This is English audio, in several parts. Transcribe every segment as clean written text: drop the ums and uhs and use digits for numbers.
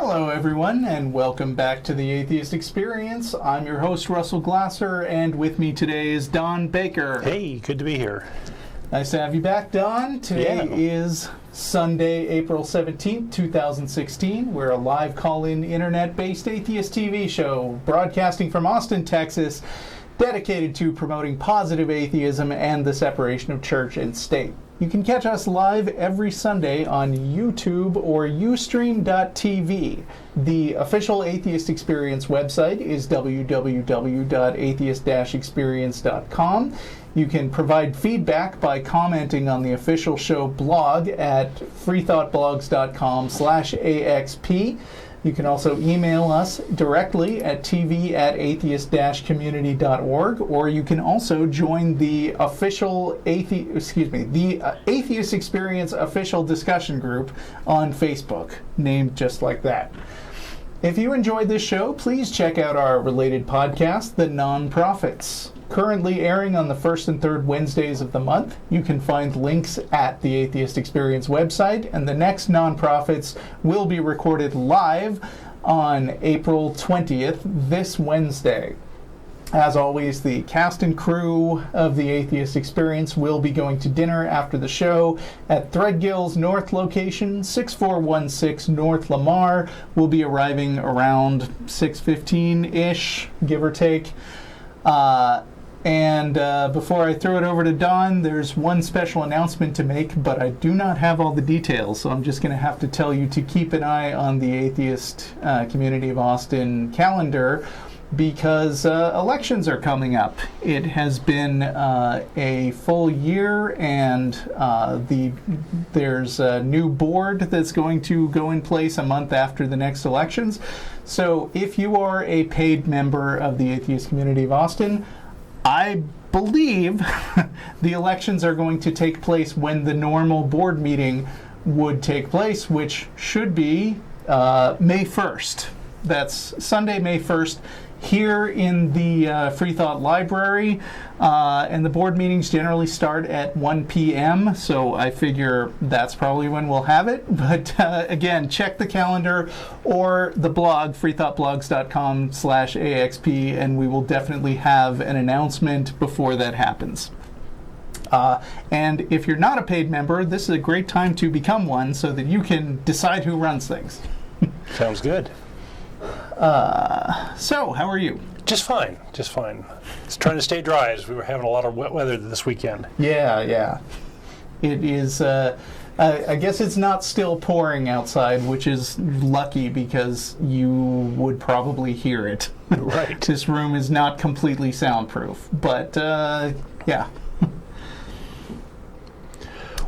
Hello, everyone, and welcome back to the Atheist Experience. I'm your host, Russell Glasser, and with me today is Don Baker. Hey, good to be here. Nice to have you back, Don. Today is Sunday, April 17th, 2016. We're a live call-in, internet-based atheist TV show broadcasting from Austin, Texas, dedicated to promoting positive atheism and the separation of church and state. You can catch us live every Sunday on YouTube or Ustream.tv. The official Atheist Experience website is www.atheist-experience.com. You can provide feedback by commenting on the official show blog at freethoughtblogs.com/AXP. You can also email us directly at tv@atheist-community.org, or you can also join the official Atheist Experience official discussion group on Facebook, named just like that. If you enjoyed this show, please check out our related podcast, The Non-Prophets. Currently airing on the first and third Wednesdays of the month. You can find links at the Atheist Experience website, and the next Non-Prophets will be recorded live on April 20th, this Wednesday. As always, the cast and crew of the Atheist Experience will be going to dinner after the show at Threadgill's North location, 6416 North Lamar. We'll be arriving around 6:15-ish, give or take. Before I throw it over to Don, there's one special announcement to make, but I do not have all the details, so I'm just going to have to tell you to keep an eye on the Atheist Community of Austin calendar, because elections are coming up. It has been a full year, and there's a new board that's going to go in place a month after the next elections. So if you are a paid member of the Atheist Community of Austin, I believe the elections are going to take place when the normal board meeting would take place, which should be May 1st. That's Sunday, May 1st, here in the Free Thought Library. And the board meetings generally start at 1 p.m., so I figure that's probably when we'll have it. But again, check the calendar or the blog, freethoughtblogs.com/AXP, and we will definitely have an announcement before that happens. And if you're not a paid member, this is a great time to become one so that you can decide who runs things. Sounds good. So, how are you? Just fine. It's trying to stay dry as we were having a lot of wet weather this weekend. Yeah. It is, I guess it's not still pouring outside, which is lucky because you would probably hear it. Right. This room is not completely soundproof, but yeah.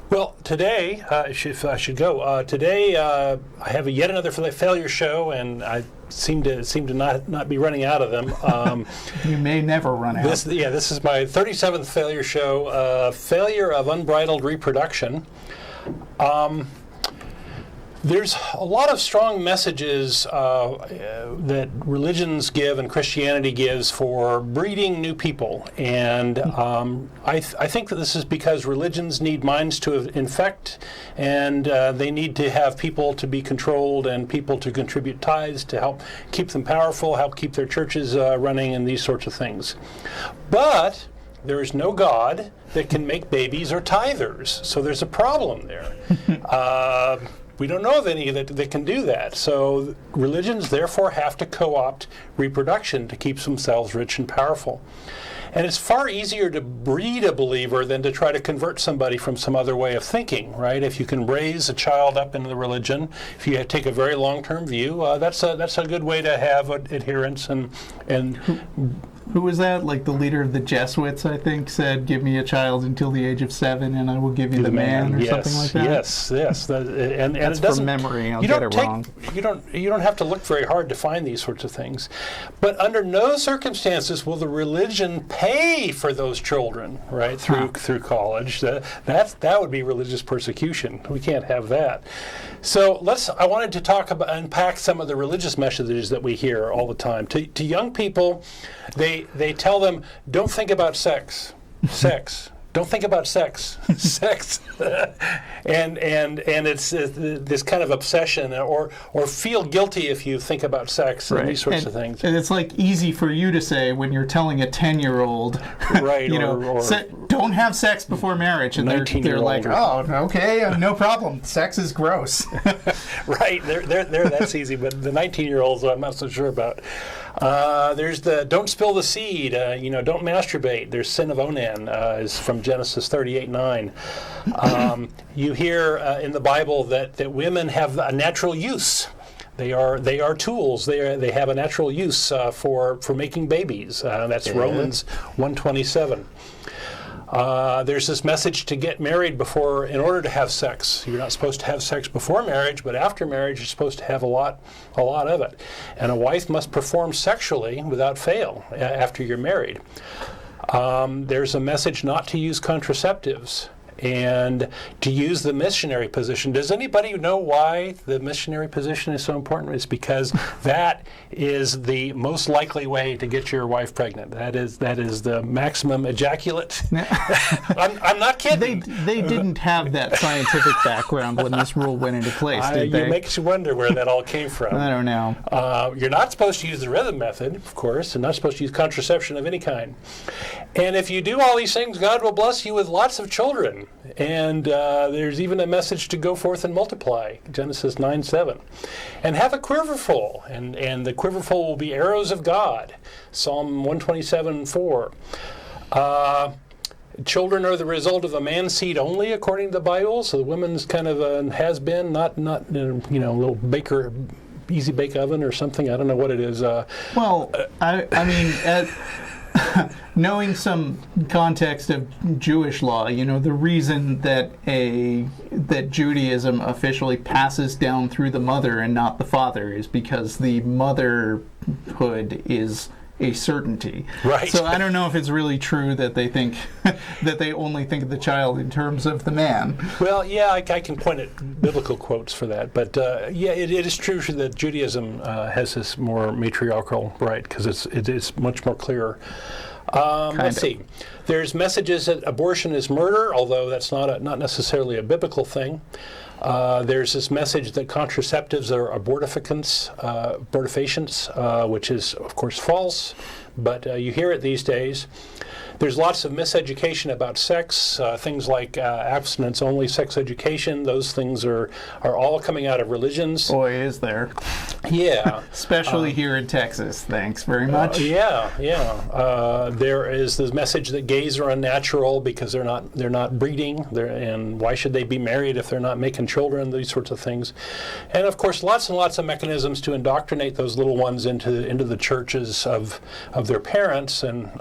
Well, today, I should go. Today, I have yet another failure show, and I seem to not be running out of them. You may never run out. This is my 37th failure show. Failure of Unbridled Reproduction. There's a lot of strong messages that religions give and Christianity gives for breeding new people, and I think that this is because religions need minds to infect, and they need to have people to be controlled and people to contribute tithes to help keep them powerful, help keep their churches running, and these sorts of things. But there is no God that can make babies or tithers, so there's a problem there. We don't know of any that can do that. So religions therefore have to co-opt reproduction to keep themselves rich and powerful. And it's far easier to breed a believer than to try to convert somebody from some other way of thinking, right? If you can raise a child up into the religion, if you take a very long-term view, that's a good way to have adherence and Who was that? Like the leader of the Jesuits, I think, said, "Give me a child until the age of 7, and I will give you the man," or something like that. Yes. And that's it doesn't, from memory. I'll get it wrong. You don't have to look very hard to find these sorts of things. But under no circumstances will the religion pay for those children, right? Through college. That would be religious persecution. We can't have that. So I wanted to unpack some of the religious messages that we hear all the time. To young people, they tell them, don't think about sex. don't think about sex. Sex. and it's this kind of obsession, or feel guilty if you think about sex and these sorts of things. And it's like easy for you to say when you're telling a 10-year-old, right, don't have sex before marriage, and they're like, oh, okay, no problem. Sex is gross. Right, that's easy, but the 19-year-olds I'm not so sure about. There's the don't spill the seed, don't masturbate. There's sin of Onan, is from Genesis 38:9. You hear in the Bible that women have a natural use. They are tools. They have a natural use for making babies. That's Romans 1:27. There's this message to get married in order to have sex. You're not supposed to have sex before marriage, but after marriage, you're supposed to have a lot of it. And a wife must perform sexually without fail after you're married. There's a message not to use contraceptives and to use the missionary position. Does anybody know why the missionary position is so important? It's because that is the most likely way to get your wife pregnant. That is the maximum ejaculate. I'm not kidding. They didn't have that scientific background when this rule went into place, did they? It makes you wonder where that all came from. I don't know. You're not supposed to use the rhythm method, of course, and not supposed to use contraception of any kind. And if you do all these things, God will bless you with lots of children. And there's even a message to go forth and multiply, Genesis 9:7. And have a quiverful, and the quiverful will be arrows of God, Psalm 127:4. Children are the result of a man's seed only, according to the Bible. So the woman's kind of has been, not a little baker, easy bake oven or something. I don't know what it is. I mean. Knowing some context of Jewish law, the reason that Judaism officially passes down through the mother and not the father is because the motherhood is a certainty. Right. So I don't know if it's really true that they think that they only think of the child in terms of the man. Well, yeah, I can point at biblical quotes for that, but it is true that Judaism has this more matriarchal right because it is much more clear. Let's see. There's messages that abortion is murder, although that's not necessarily a biblical thing. There's this message that contraceptives are abortifacients, which is, of course, false, but you hear it these days. There's lots of miseducation about sex, things like abstinence-only sex education. Those things are all coming out of religions. Boy, is there. Yeah. Especially here in Texas. Thanks very much. There is this message that gays are unnatural because they're not breeding, and why should they be married if they're not making children? These sorts of things, and of course, lots and lots of mechanisms to indoctrinate those little ones into the churches of their parents, and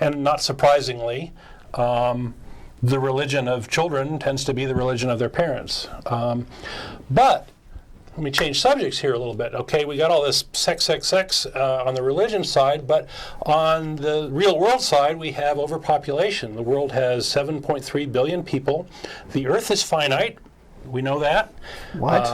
not surprisingly, the religion of children tends to be the religion of their parents. But let me change subjects here a little bit. Okay, we got all this sex on the religion side, but on the real world side, we have overpopulation. The world has 7.3 billion people. The Earth is finite. We know that. What?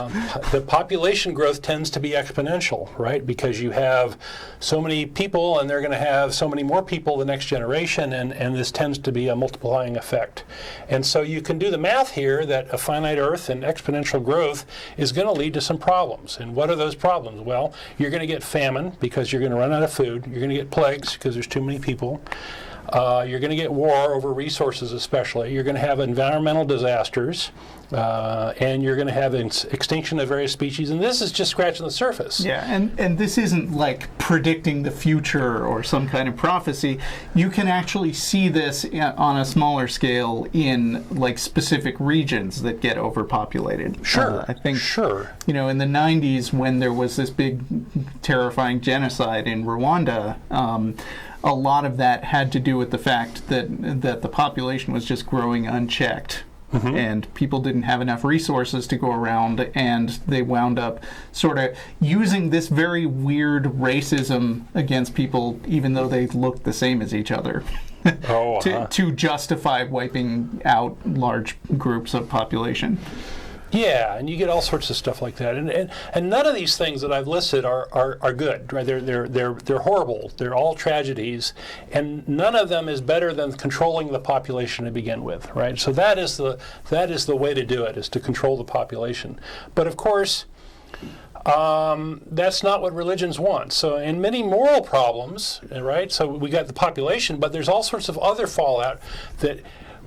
The population growth tends to be exponential, right? Because you have so many people, and they're going to have so many more people the next generation, and this tends to be a multiplying effect. And so you can do the math here that a finite Earth and exponential growth is going to lead to some problems. And what are those problems? Well, you're going to get famine because you're going to run out of food. You're going to get plagues because there's too many people. You're going to get war over resources, especially. You're going to have environmental disasters, and you're going to have extinction of various species. And this is just scratching the surface. Yeah, and this isn't like predicting the future or some kind of prophecy. You can actually see this on a smaller scale in like specific regions that get overpopulated. Sure. I think. Sure. In the 90s when there was this big, terrifying genocide in Rwanda. A lot of that had to do with the fact that the population was just growing unchecked. Mm-hmm. And people didn't have enough resources to go around, and they wound up sort of using this very weird racism against people, even though they looked the same as each other, to justify wiping out large groups of population. Yeah, and you get all sorts of stuff like that, and none of these things that I've listed are good. Right? They're horrible. They're all tragedies, and none of them is better than controlling the population to begin with. Right? So that is the way to do it, is to control the population. But of course, that's not what religions want. So in many moral problems, right? So we got the population, but there's all sorts of other fallout that.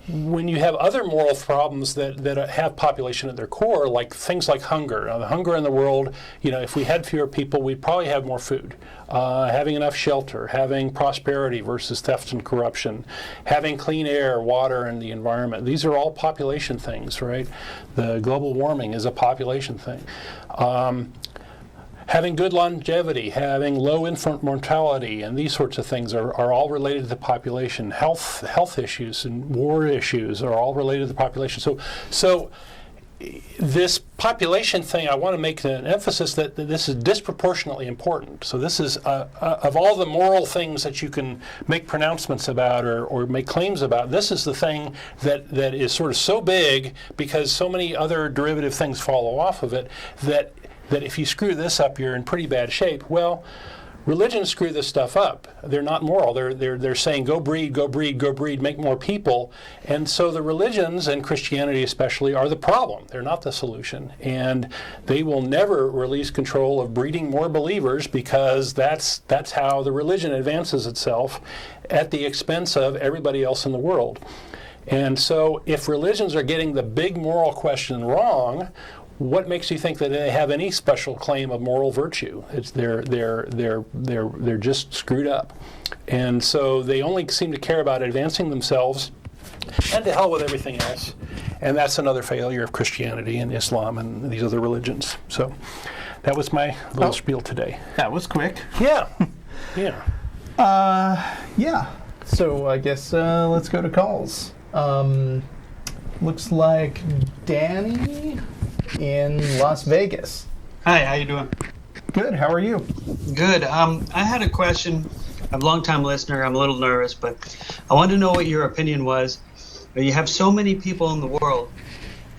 When you have other moral problems that have population at their core, like things like hunger. The hunger in the world, if we had fewer people, we'd probably have more food. Having enough shelter, having prosperity versus theft and corruption, having clean air, water, and the environment. These are all population things, right? The global warming is a population thing. Having good longevity, having low infant mortality, and these sorts of things are all related to the population. Health issues and war issues are all related to the population. So this population thing, I want to make an emphasis that this is disproportionately important. So this is, of all the moral things that you can make pronouncements about or make claims about, this is the thing that is sort of so big because so many other derivative things follow off of it that if you screw this up, you're in pretty bad shape. Well, religions screw this stuff up. They're not moral. They're saying go breed, go breed, go breed, make more people. And so the religions, and Christianity especially, are the problem. They're not the solution. And they will never release control of breeding more believers because that's how the religion advances itself at the expense of everybody else in the world. And so if religions are getting the big moral question wrong, what makes you think that they have any special claim of moral virtue? It's they're just screwed up, and so they only seem to care about advancing themselves, and to hell with everything else. And that's another failure of Christianity and Islam and these other religions. So that was my little spiel today. That was quick. Yeah, yeah. Yeah. So I guess let's go to calls. Looks like Danny in Las Vegas. Hi, how you doing? Good, how are you? Good. I had a question. I'm a long-time listener. I'm a little nervous, but I wanted to know what your opinion was. You have so many people in the world,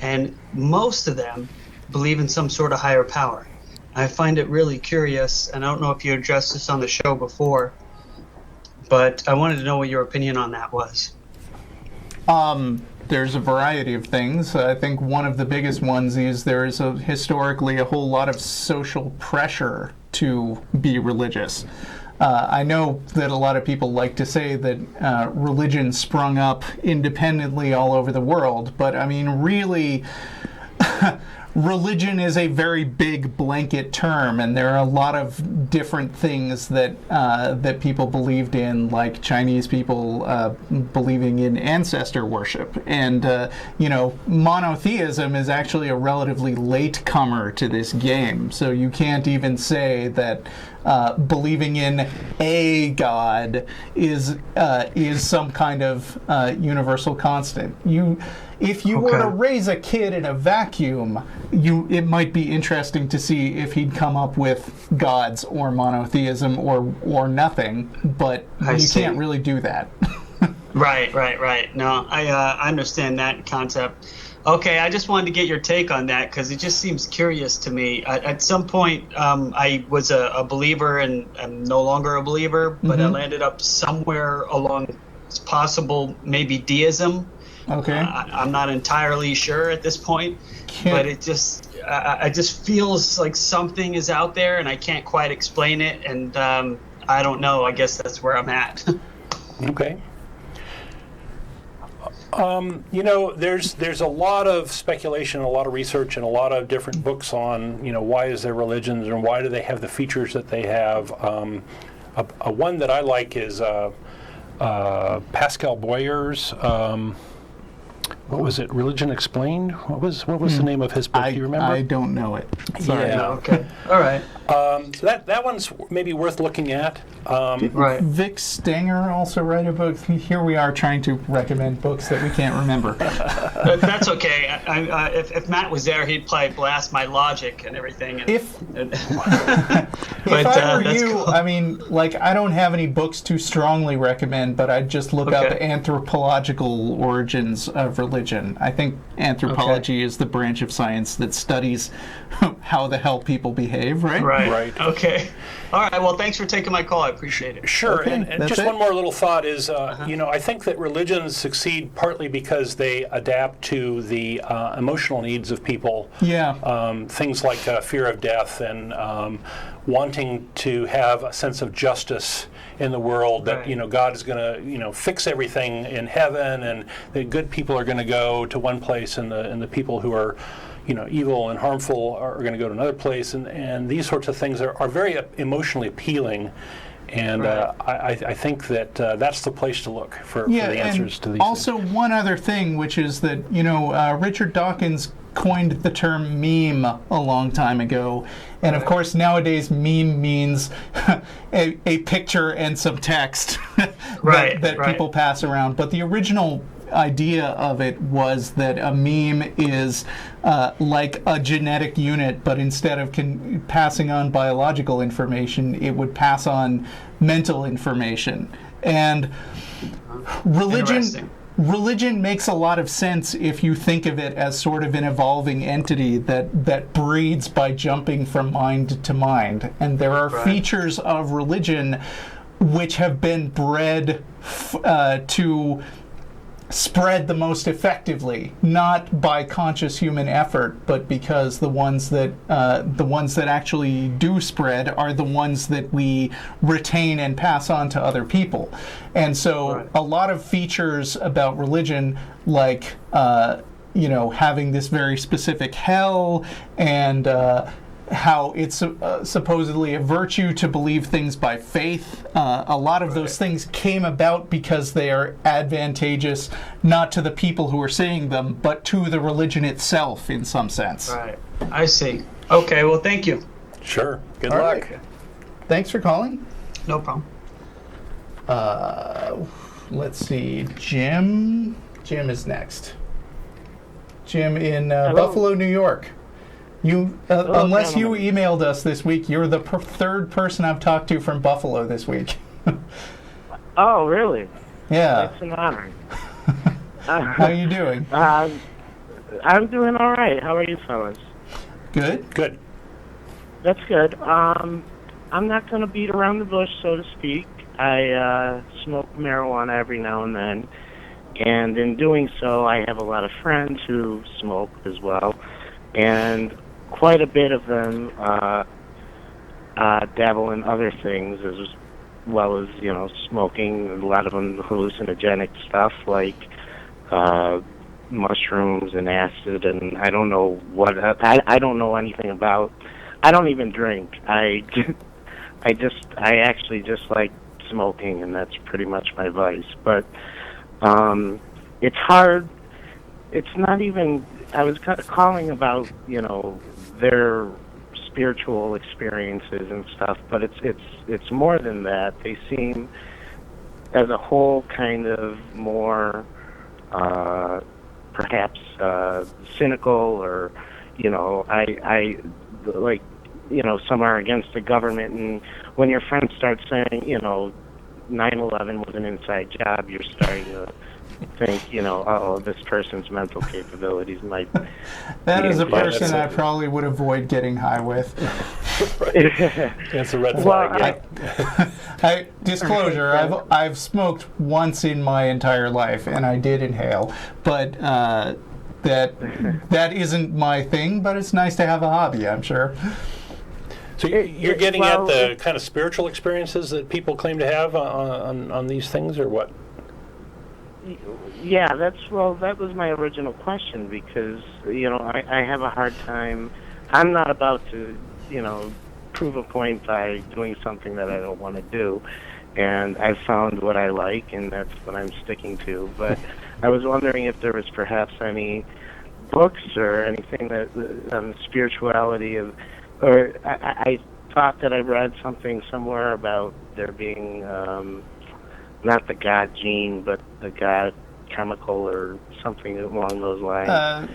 and most of them believe in some sort of higher power. I find it really curious, and I don't know if you addressed this on the show before, but I wanted to know what your opinion on that was. There's a variety of things. I think one of the biggest ones is there is historically a whole lot of social pressure to be religious. I know that a lot of people like to say that religion sprung up independently all over the world, but I mean, really, religion is a very big blanket term, and there are a lot of different things that that people believed in, like Chinese people believing in ancestor worship, and monotheism is actually a relatively late comer to this game. So you can't even say that believing in a god is some kind of universal constant. If you were to raise a kid in a vacuum, it might be interesting to see if he'd come up with gods or monotheism or nothing, but you can't really do that. Right. No, I understand that concept. Okay, I just wanted to get your take on that because it just seems curious to me. At some point, I was a believer and I'm no longer a believer, but I landed up somewhere along possible maybe deism. Okay. I'm not entirely sure at this point, but it just feels like something is out there and I can't quite explain it, and I don't know. I guess that's where I'm at. Okay. There's a lot of speculation, a lot of research, and a lot of different books on, why is there religions and why do they have the features that they have. One that I like is Pascal Boyer's. What was it? Religion Explained? What was the name of his book? Do you remember? I don't know it. Sorry. Yeah. Okay. All right. So that one's maybe worth looking at. Right. Vic Stenger also write a book. Here we are trying to recommend books that we can't remember. That's okay. If Matt was there, he'd probably blast my logic and everything. If I were that's you, cool. I mean, like, I don't have any books to strongly recommend, but I'd just look up anthropological origins of religion. I think anthropology is the branch of science that studies how the hell people behave, right? Right. Okay. All right. Well, thanks for taking my call. I appreciate it. Sure, Okay, and just one more little thought is, I think that religions succeed partly because they adapt to the emotional needs of people. Yeah. Things like fear of death and wanting to have a sense of justice in the world, that God is going to fix everything in heaven, and the good people are going to go to one place, and the people who are evil and harmful are going to go to another place, and these sorts of things are very emotionally appealing, and I think that that's the place to look for the answers to these also, things. one other thing, which is that, Richard Dawkins coined the term meme a long time ago, and of course nowadays meme means a picture and some text that people pass around, but the original idea of it was that a meme is like a genetic unit, but instead of passing on biological information, it would pass on mental information. And religion makes a lot of sense if you think of it as sort of an evolving entity that breeds by jumping from mind to mind. And there are features of religion which have been bred to spread the most effectively, not by conscious human effort, but because the ones that actually do spread are the ones that we retain and pass on to other people. And so a lot of features about religion, like having this very specific hell, and how it's supposedly a virtue to believe things by faith. A lot of those things came about because they are advantageous not to the people who are saying them, but to the religion itself in some sense. Right. I see. Okay, well, thank you. Sure. Good All luck. right. Thanks for calling. No problem. Let's see. Jim is next. Jim in Buffalo, New York. Unless you emailed us this week, you're the third person I've talked to from Buffalo this week. Oh, really? Yeah. That's an honor. How are you doing? I'm doing all right. How are you fellas? Good. Good. That's good. I'm not going to beat around the bush, so to speak. I smoke marijuana every now and then, and in doing so, I have a lot of friends who smoke as well, and quite a bit of them dabble in other things as well as, smoking. A lot of them hallucinogenic stuff like mushrooms and acid, and I don't know what. I don't know anything about. I don't even drink. I actually just like smoking, and that's pretty much my vice. But it's hard. It's not even. I was calling about, their spiritual experiences and stuff, but it's more than that. They seem, as a whole, kind of more, perhaps cynical, or, I like, some are against the government, and when your friends start saying, 9/11 was an inside job, you're starting to think, this person's mental capabilities might. That is a person I probably would avoid getting high with. That's a red flag. Disclosure: I've smoked once in my entire life, and I did inhale, but that isn't my thing. But it's nice to have a hobby, I'm sure. So you're getting at the kind of spiritual experiences that people claim to have on these things, or what? Yeah, that was my original question, because, I have a hard time. I'm not about to, prove a point by doing something that I don't want to do. And I've found what I like, and that's what I'm sticking to. But I was wondering if there was perhaps any books or anything that on spirituality, or I thought that I read something somewhere about there being not the God gene, but the God chemical or something along those lines.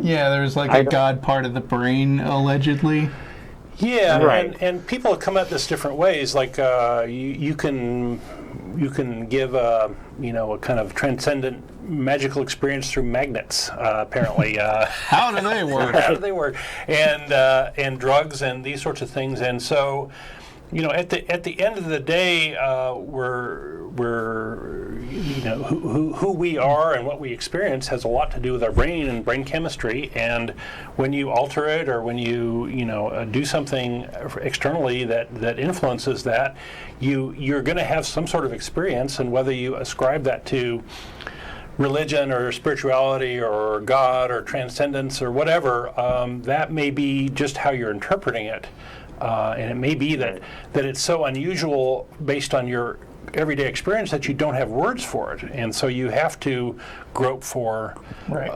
Yeah, there's like a God part of the brain, allegedly. Yeah, Right. and people have come at this different ways. Like you can give a kind of transcendent magical experience through magnets. Apparently, How do they work? how do they work? And drugs and these sorts of things. And so, at the end of the day, we're who we are and what we experience has a lot to do with our brain and brain chemistry. And when you alter it, or when you do something externally that influences that, you're going to have some sort of experience. And whether you ascribe that to religion or spirituality or God or transcendence or whatever, that may be just how you're interpreting it. And it may be that it's so unusual based on your everyday experience that you don't have words for it, and so you have to grope for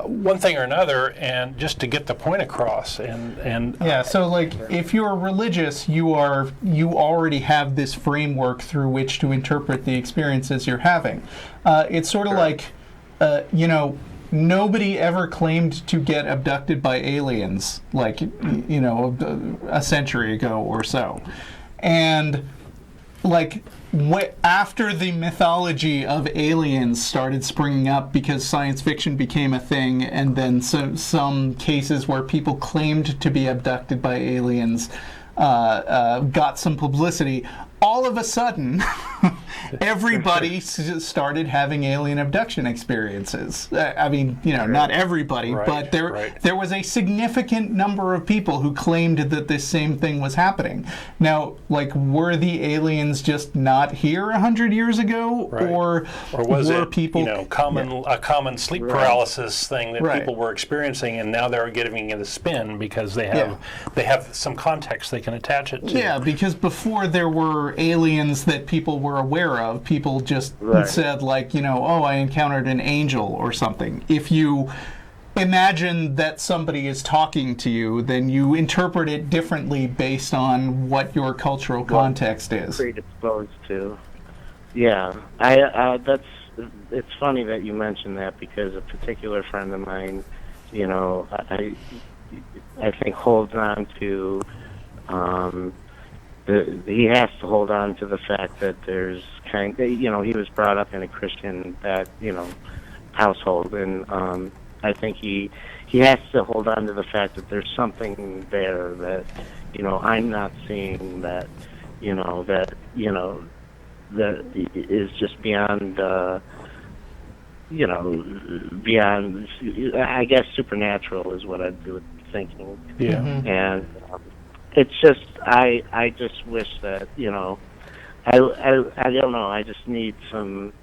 one thing or another, and just to get the point across. And Yeah, so like if you're religious, you already have this framework through which to interpret the experiences you're having. It's sort of like, nobody ever claimed to get abducted by aliens, like, a century ago or so. And, like, after the mythology of aliens started springing up because science fiction became a thing, and then some cases where people claimed to be abducted by aliens got some publicity, all of a sudden, everybody started having alien abduction experiences. I mean, not everybody, but there was a significant number of people who claimed that this same thing was happening. Now, like, were the aliens just not here 100 years ago, or was were it people a common sleep paralysis thing that people were experiencing, and now they're giving it a spin because they have some context they can attach it to. Yeah, because before there were aliens that people were aware of, people just said, like, I encountered an angel or something. If you imagine that somebody is talking to you, then you interpret it differently based on what your cultural context is. Predisposed to. Yeah, it's funny that you mentioned that, because a particular friend of mine, I think holds on to. He has to hold on to the fact that there's he was brought up in a Christian household, and I think he has to hold on to the fact that there's something there that I'm not seeing, that that is just beyond beyond, I guess, supernatural is what I'd be thinking. Yeah. Mm-hmm. And it's just, I just wish that, I don't know, I just need some,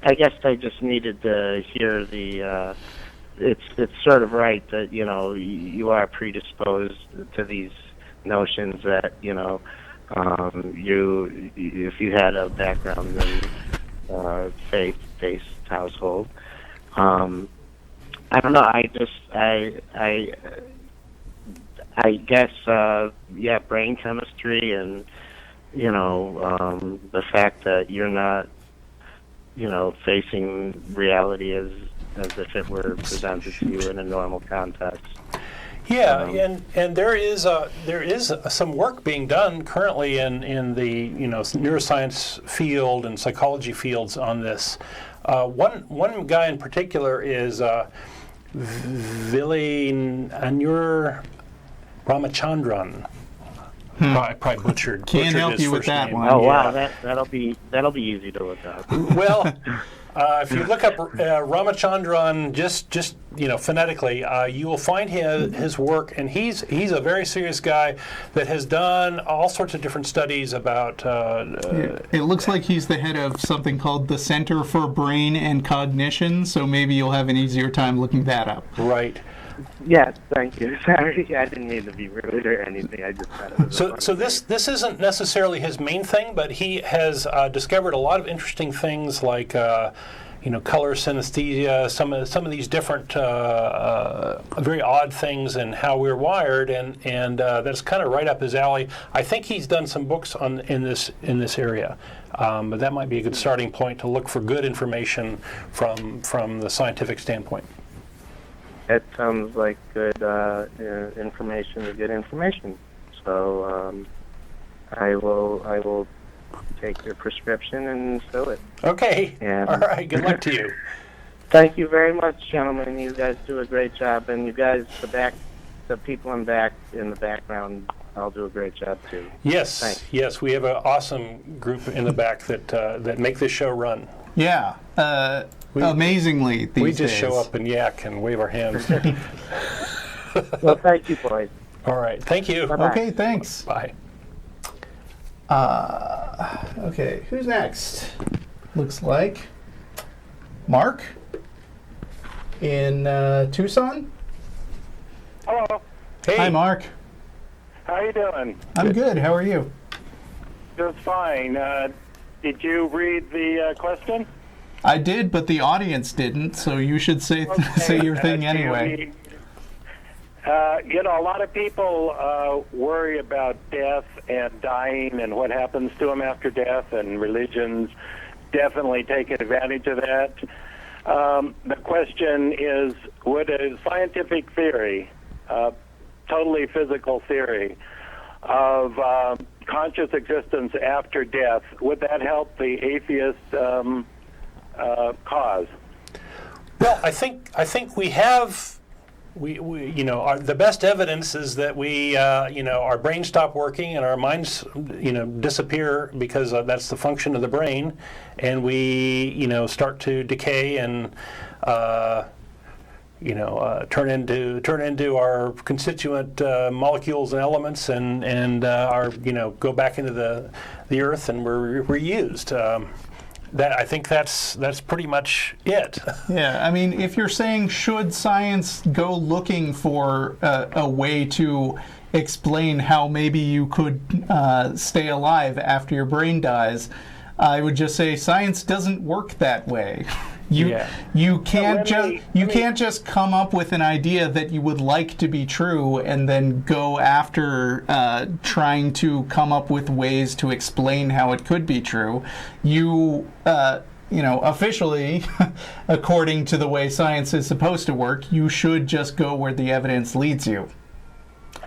I guess I just needed to hear the, it's sort of right that, you are predisposed to these notions that, if you had a background in faith-based household, I don't know, I guess, brain chemistry, and, the fact that you're not, facing reality as if it were presented to you in a normal context. Yeah, and there is some work being done currently in the neuroscience field and psychology fields on this. One guy in particular is Anur Ramachandran. I probably butchered. Can't help his you with first that name. one. Oh wow, that'll be easy to look up. Well, if you look up Ramachandran, just phonetically, you will find his work, and he's a very serious guy that has done all sorts of different studies about. It looks like he's the head of something called the Center for Brain and Cognition, so maybe you'll have an easier time looking that up. Right. Yes, thank you. Sorry, I didn't mean to be rude or anything. I just thought it was So this isn't necessarily his main thing, but he has discovered a lot of interesting things, like color synesthesia, some of these different very odd things and how we're wired, and that's kind of right up his alley. I think he's done some books in this area, but that might be a good starting point to look for good information from the scientific standpoint. It sounds like good information to good information. So I will take your prescription and fill it. Okay. And all right. Good luck to you. Thank you very much, gentlemen. You guys do a great job, and you guys, the people in the background, I'll do a great job too. Yes. Thanks. Yes. We have an awesome group in the back that make this show run. Yeah. Amazingly, these we just days. show up and yak and wave our hands. Well, thank you, boys. All right. Thank you. Bye-bye. Okay, thanks. Bye. Okay, who's next? Looks like Mark in Tucson. Hello. Hey. Hi, Mark. How you doing? I'm good. How are you? Just fine. Did you read the question? I did, but the audience didn't, so you should say your thing anyway. A lot of people worry about death and dying and what happens to them after death, and religions definitely take advantage of that. The question is, would a scientific theory, totally physical theory, of conscious existence after death, would that help the atheist cause? Well, I think we have. The best evidence is that our brains stop working and our minds, disappear because that's the function of the brain, and we, start to decay and, turn into our constituent molecules and elements, and go back into the earth, and we're reused. I think that's pretty much it. Yeah, I mean, if you're saying should science go looking for a way to explain how maybe you could stay alive after your brain dies, I would just say science doesn't work that way. You can't just come up with an idea that you would like to be true and then go after trying to come up with ways to explain how it could be true. Officially, according to the way science is supposed to work, you should just go where the evidence leads you.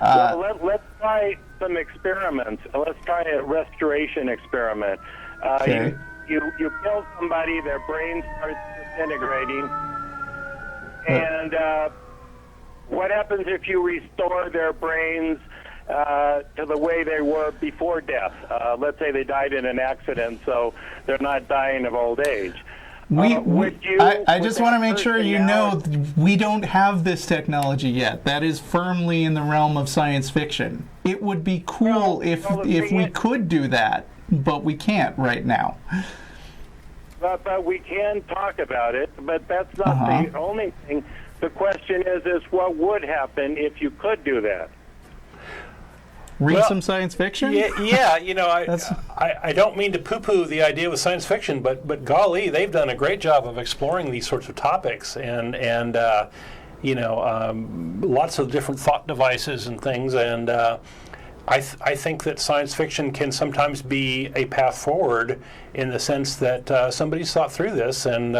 Let's try some experiments. Let's try a restoration experiment. Okay. You kill somebody, their brain starts disintegrating, and what happens if you restore their brains to the way they were before death? Let's say they died in an accident, so they're not dying of old age. I just want to make sure you know we don't have this technology yet. That is firmly in the realm of science fiction. It would be cool if we could do that, but we can't right now. But we can talk about it, but that's not the only thing. The question is what would happen if you could do that? Read some science fiction? Yeah. I don't mean to poo-poo the idea with science fiction, but golly, they've done a great job of exploring these sorts of topics, and lots of different thought devices and things, and I think that science fiction can sometimes be a path forward in the sense that somebody's thought through this and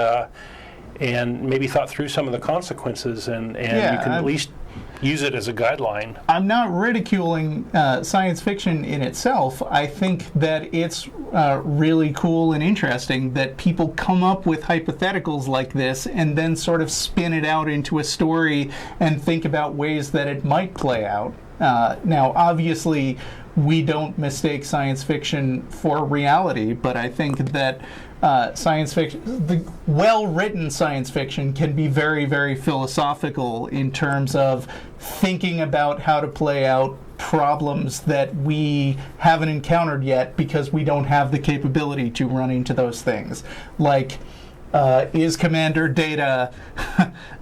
maybe thought through some of the consequences, and you can at least use it as a guideline. I'm not ridiculing science fiction in itself. I think that it's really cool and interesting that people come up with hypotheticals like this and then sort of spin it out into a story and think about ways that it might play out. Now, obviously, we don't mistake science fiction for reality, but I think that science fiction, the well-written science fiction, can be very, very philosophical in terms of thinking about how to play out problems that we haven't encountered yet because we don't have the capability to run into those things. Like, is Commander Data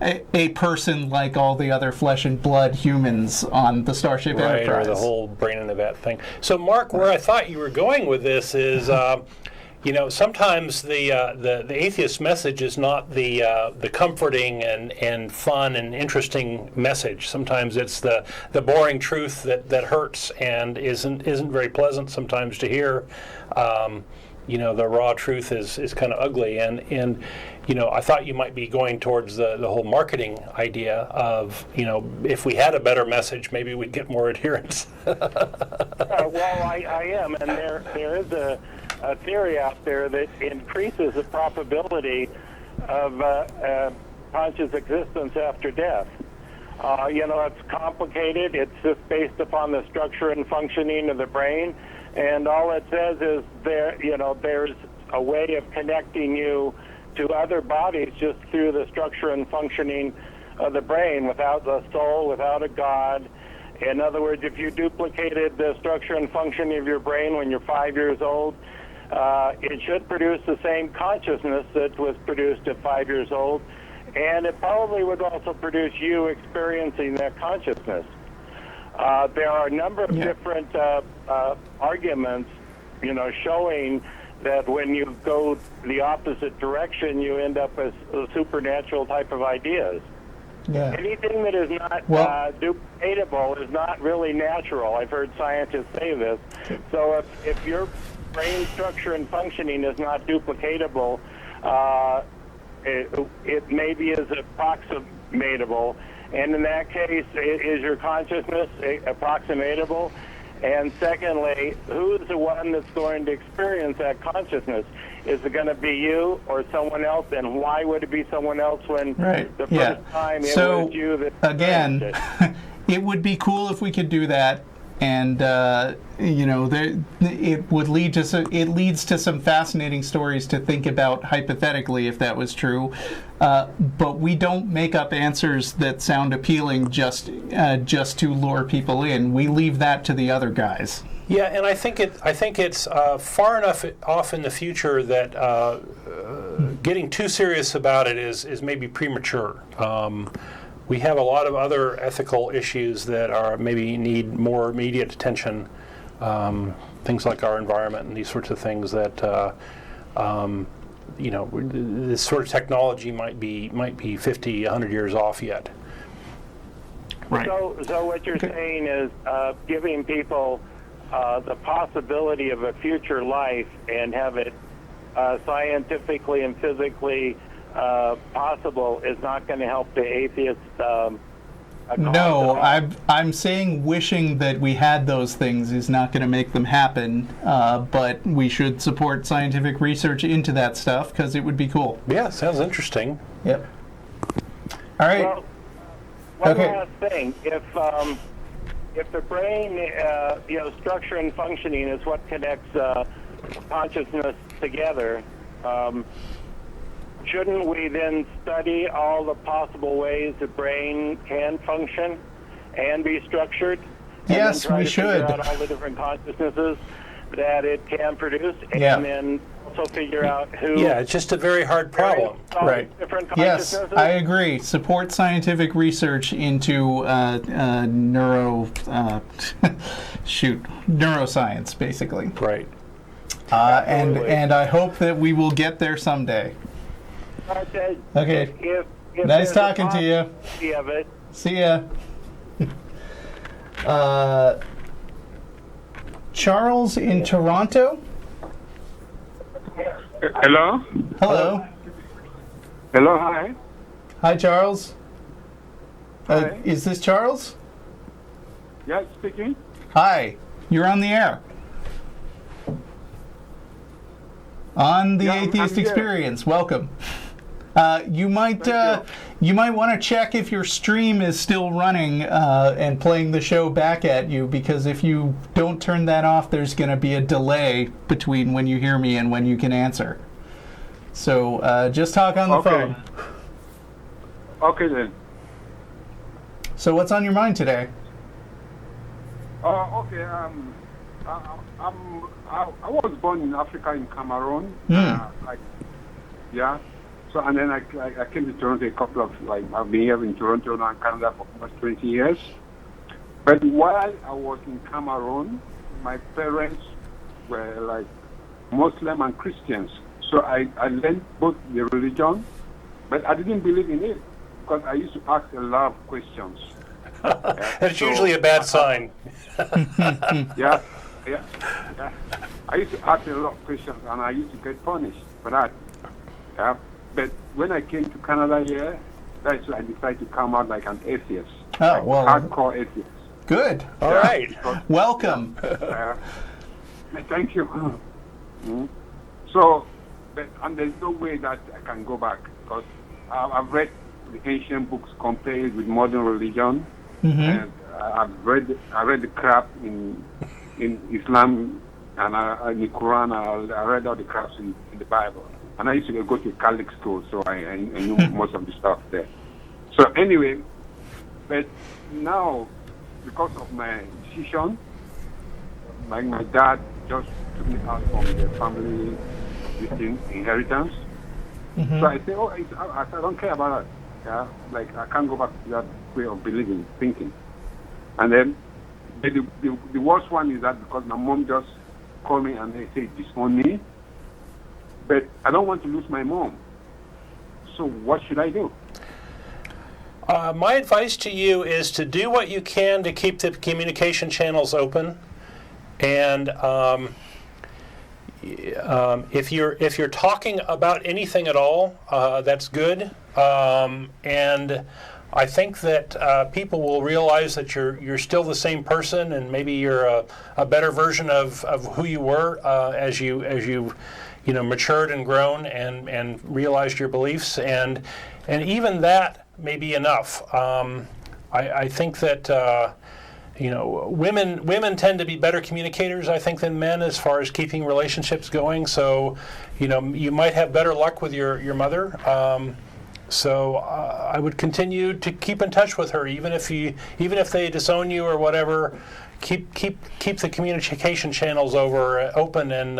a person like all the other flesh and blood humans on the Starship Enterprise? Or the whole brain in the vat thing. So, Mark, where I thought you were going with this is, sometimes the atheist message is not the comforting and fun and interesting message. Sometimes it's the boring truth that hurts and isn't very pleasant sometimes to hear. The raw truth is kind of ugly, and I thought you might be going towards the whole marketing idea of, if we had a better message, maybe we'd get more adherence. Well, I am, and there is a theory out there that increases the probability of conscious existence after death. It's complicated. It's just based upon the structure and functioning of the brain, and all it says is there's a way of connecting you to other bodies just through the structure and functioning of the brain, without the soul, without a God. In other words, if you duplicated the structure and functioning of your brain when you're 5 years old, it should produce the same consciousness that was produced at 5 years old, and it probably would also produce you experiencing that consciousness. There are a number of different arguments, showing that when you go the opposite direction, you end up with supernatural type of ideas. Yeah. Anything that is not duplicatable is not really natural. I've heard scientists say this. So if your brain structure and functioning is not duplicatable, it maybe is approximatable. And in that case, is your consciousness approximatable? And secondly, who's the one that's going to experience that consciousness? Is it going to be you or someone else? And why would it be someone else when the first time it was you that again, it? It would be cool if we could do that. And it would lead to it leads to some fascinating stories to think about hypothetically if that was true. But we don't make up answers that sound appealing just to lure people in. We leave that to the other guys. Yeah, and I think it's far enough off in the future that getting too serious about it is maybe premature. We have a lot of other ethical issues that maybe need more immediate attention, things like our environment and these sorts of things that, this sort of technology might be 50, 100 years off yet. Right. So what you're saying is giving people the possibility of a future life and have it scientifically and physically possible is not going to help the atheists. No, I'm saying wishing that we had those things is not going to make them happen, but we should support scientific research into that stuff because it would be cool. Yeah, sounds interesting. Yep. All right. Well, one last thing. If the brain, structure and functioning is what connects consciousness together, shouldn't we then study all the possible ways the brain can function and be structured? Yes, and then we try to should. figure out all the different consciousnesses that it can produce, and then also figure out who. Yeah, it's just a very hard problem. Right. Different Yes, consciousnesses. I agree. Support scientific research into neuroscience, basically. Right. And I hope that we will get there someday. Okay. If Nice there's a talking to you. possibility of it, See ya. Charles in Toronto. Hello? Hello. Hello, hi. Hi, Charles. Hi. Is this Charles? Yeah, speaking. Hi. You're on the air. On the Atheist I'm here. Experience. Welcome. You might want to check if your stream is still running and playing the show back at you, because if you don't turn that off, there's going to be a delay between when you hear me and when you can answer. So just talk on the phone. Okay then. So what's on your mind today? Okay. I was born in Africa, in Cameroon. So and then I came to Toronto a couple of I've been here in Toronto now in Canada for almost 20 years. But while I was in Cameroon, my parents were Muslim and Christians. So I learned both the religion, but I didn't believe in it because I used to ask a lot of questions. That's usually a bad sign. Yeah. I used to ask a lot of questions, and I used to get punished for that. Yeah. But when I came to Canada here, that's when I decided to come out like an atheist. Oh, well. Hardcore atheist. Good. All right. Because, Welcome. thank you. So, and there's no way that I can go back because I've read the ancient books compared with modern religion, and I read the crap in Islam and in the Quran. I read all the craps in the Bible, and I used to go to a Catholic school, so I knew most of the stuff there. So anyway, but now because of my decision, like my dad just took me out from the family inheritance. So I say, I don't care about that. Yeah, like I can't go back to that way of believing, thinking. And then the worst one is that because my mom just called me and they say disown me, but I don't want to lose my mom. So what should I do? My advice to you is to do what you can to keep the communication channels open, and if you're talking about anything at all, that's good. And I think that people will realize that you're still the same person, and maybe you're a better version of who you were as you matured and grown and realized your beliefs, and even that may be enough. I think that women tend to be better communicators, I think, than men as far as keeping relationships going. So, you might have better luck with your mother. So I would continue to keep in touch with her, even if they disown you or whatever. Keep the communication channels open, and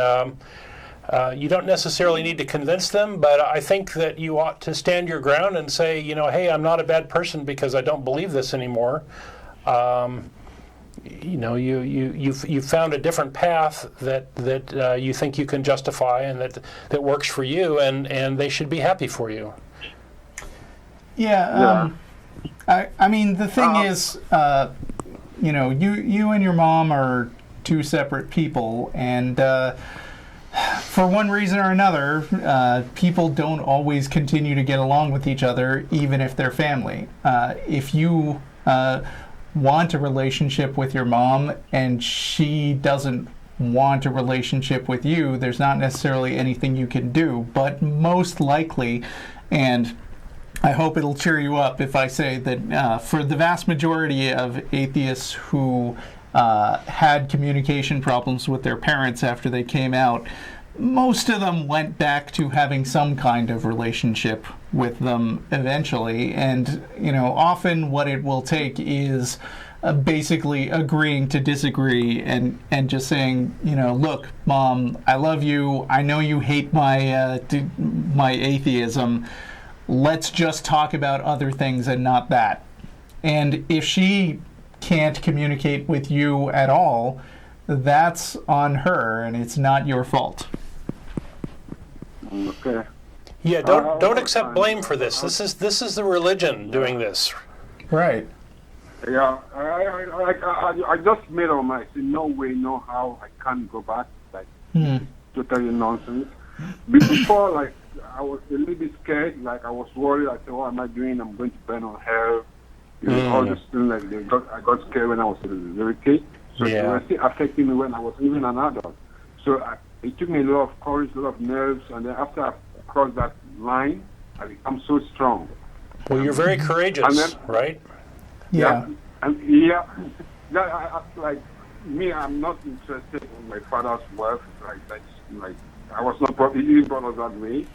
you don't necessarily need to convince them, but I think that you ought to stand your ground and say, hey, I'm not a bad person because I don't believe this anymore. You've found a different path that you think you can justify and that works for you, and they should be happy for you. Yeah. I mean, the thing is, you and your mom are two separate people, and for one reason or another, people don't always continue to get along with each other, even if they're family. If you want a relationship with your mom and she doesn't want a relationship with you, there's not necessarily anything you can do. But most likely, and I hope it'll cheer you up if I say that for the vast majority of atheists who had communication problems with their parents after they came out, most of them went back to having some kind of relationship with them eventually. And, often what it will take is basically agreeing to disagree and just saying, look, Mom, I love you. I know you hate my atheism. Let's just talk about other things and not that. And if she can't communicate with you at all, that's on her, and it's not your fault. Okay. Yeah, don't accept blame for this. This is the religion doing this. Right. Yeah, I just made up my mind. No way, no how, I can't go back. Totally nonsense. Before, I was a little bit scared. I was worried. I said, what am I doing? I'm going to burn on hell. All these things I got scared when I was a little kid. So it was still affecting me when I was even an adult. So it took me a lot of courage, a lot of nerves, and then after I crossed that line, I become so strong. Well, you're very courageous, right? Yeah. I'm not interested in my father's wealth. I was not brought up that way,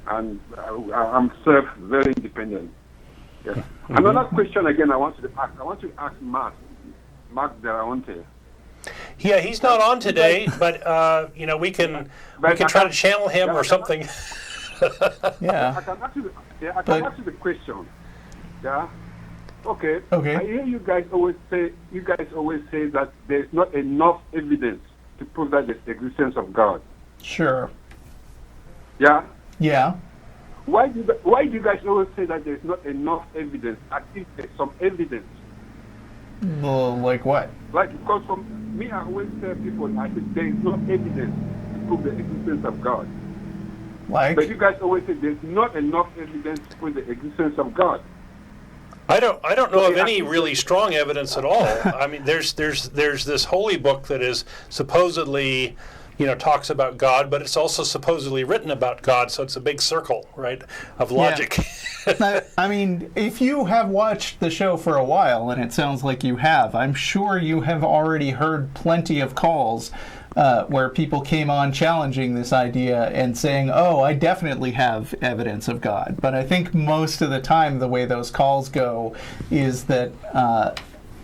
and I'm very independent. Yeah. Another question again I want to ask Mark Delaonte. Yeah, he's not on today, but we can try to channel him or something. Yeah. I can ask you the question. Yeah. Okay. I hear you guys always say that there's not enough evidence to prove that the existence of God. Sure. Yeah. Yeah. Why do you guys always say that there's not enough evidence? At least there's some evidence. Well, like what? Like, because from me, I always tell people, I said there is no evidence to prove the existence of God. Like? But you guys always say there's not enough evidence to prove the existence of God. I don't know of any really strong evidence at all. I mean, there's this holy book that is supposedly, talks about God, but it's also supposedly written about God, so it's a big circle, right, of logic. Yeah. I mean, if you have watched the show for a while, and it sounds like you have, I'm sure you have already heard plenty of calls where people came on challenging this idea and saying, oh, I definitely have evidence of God. But I think most of the time the way those calls go is that,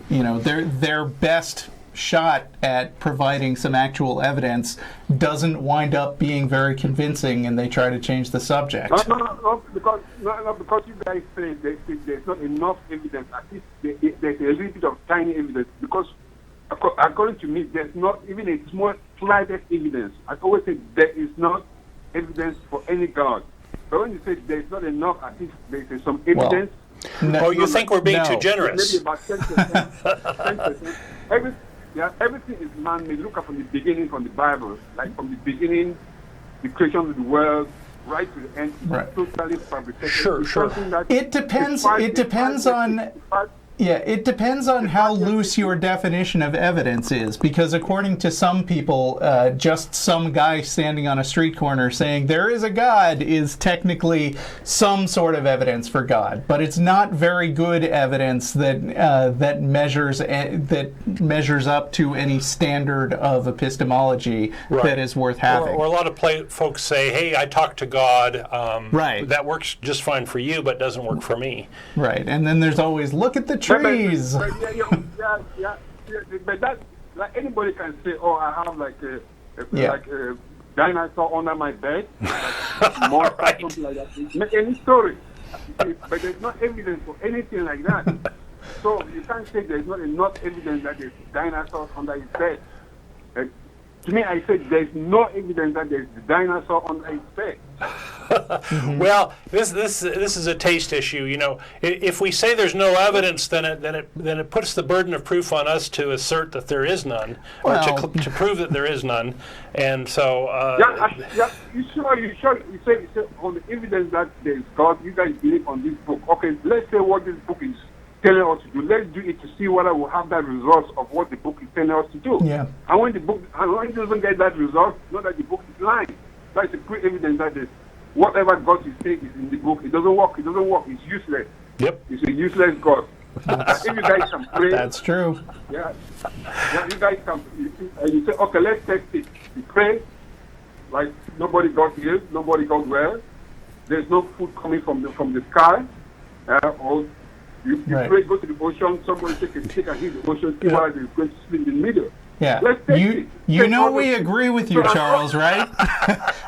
their best shot at providing some actual evidence doesn't wind up being very convincing, and they try to change the subject. No, because you guys say there's not enough evidence. At least there's a little bit of tiny evidence, because according to me, there's not even a small, slightest evidence. I always say there is not evidence for any God. But when you say there's not enough, at least there's some evidence. Well, you think we're being too generous? Maybe about 10%. 10%. Everything is man-made. Look at from the beginning, from the Bible, like from the beginning, the creation of the world, right to the end, right. Totally fabricated. Sure. It depends on how loose your definition of evidence is, because according to some people, just some guy standing on a street corner saying there is a God is technically some sort of evidence for God, but it's not very good evidence that measures up to any standard of epistemology that is worth having. Or a lot of folks say, hey, I talked to God. Right. That works just fine for you, but doesn't work for me. Right, and then there's always, look at the trees. Yeah. But that, like, anybody can say, oh, I have like a dinosaur under my bed, like monster, Right. something like that. Make any story. But there's no evidence for anything like that. So you can't say there's not enough evidence that there's dinosaurs under his bed. To me, I said there's no evidence that there's a dinosaur under his bed. Well, this is a taste issue. If we say there's no evidence, then it puts the burden of proof on us to assert that there is none, or to prove that there is none. And so, you say on the evidence that there's God, you guys believe on this book. Okay, let's say what this book is telling us to do. Let's do it to see whether we'll have that result of what the book is telling us to do. Yeah. And when it doesn't get that result, not that the book is lying. That's a clear evidence that whatever God is saying is in the book. It doesn't work. It's useless. Yep. It's a useless God. If you guys can pray. That's true. Yeah, you guys can. You say, okay, let's test it. You pray, like nobody got healed, nobody got well. There's no food coming from the sky, or you pray, go to the ocean. Somebody take a stick and hit the ocean. See why they're going to split in the middle. Yeah, let's test it. We agree with you, Charles, right?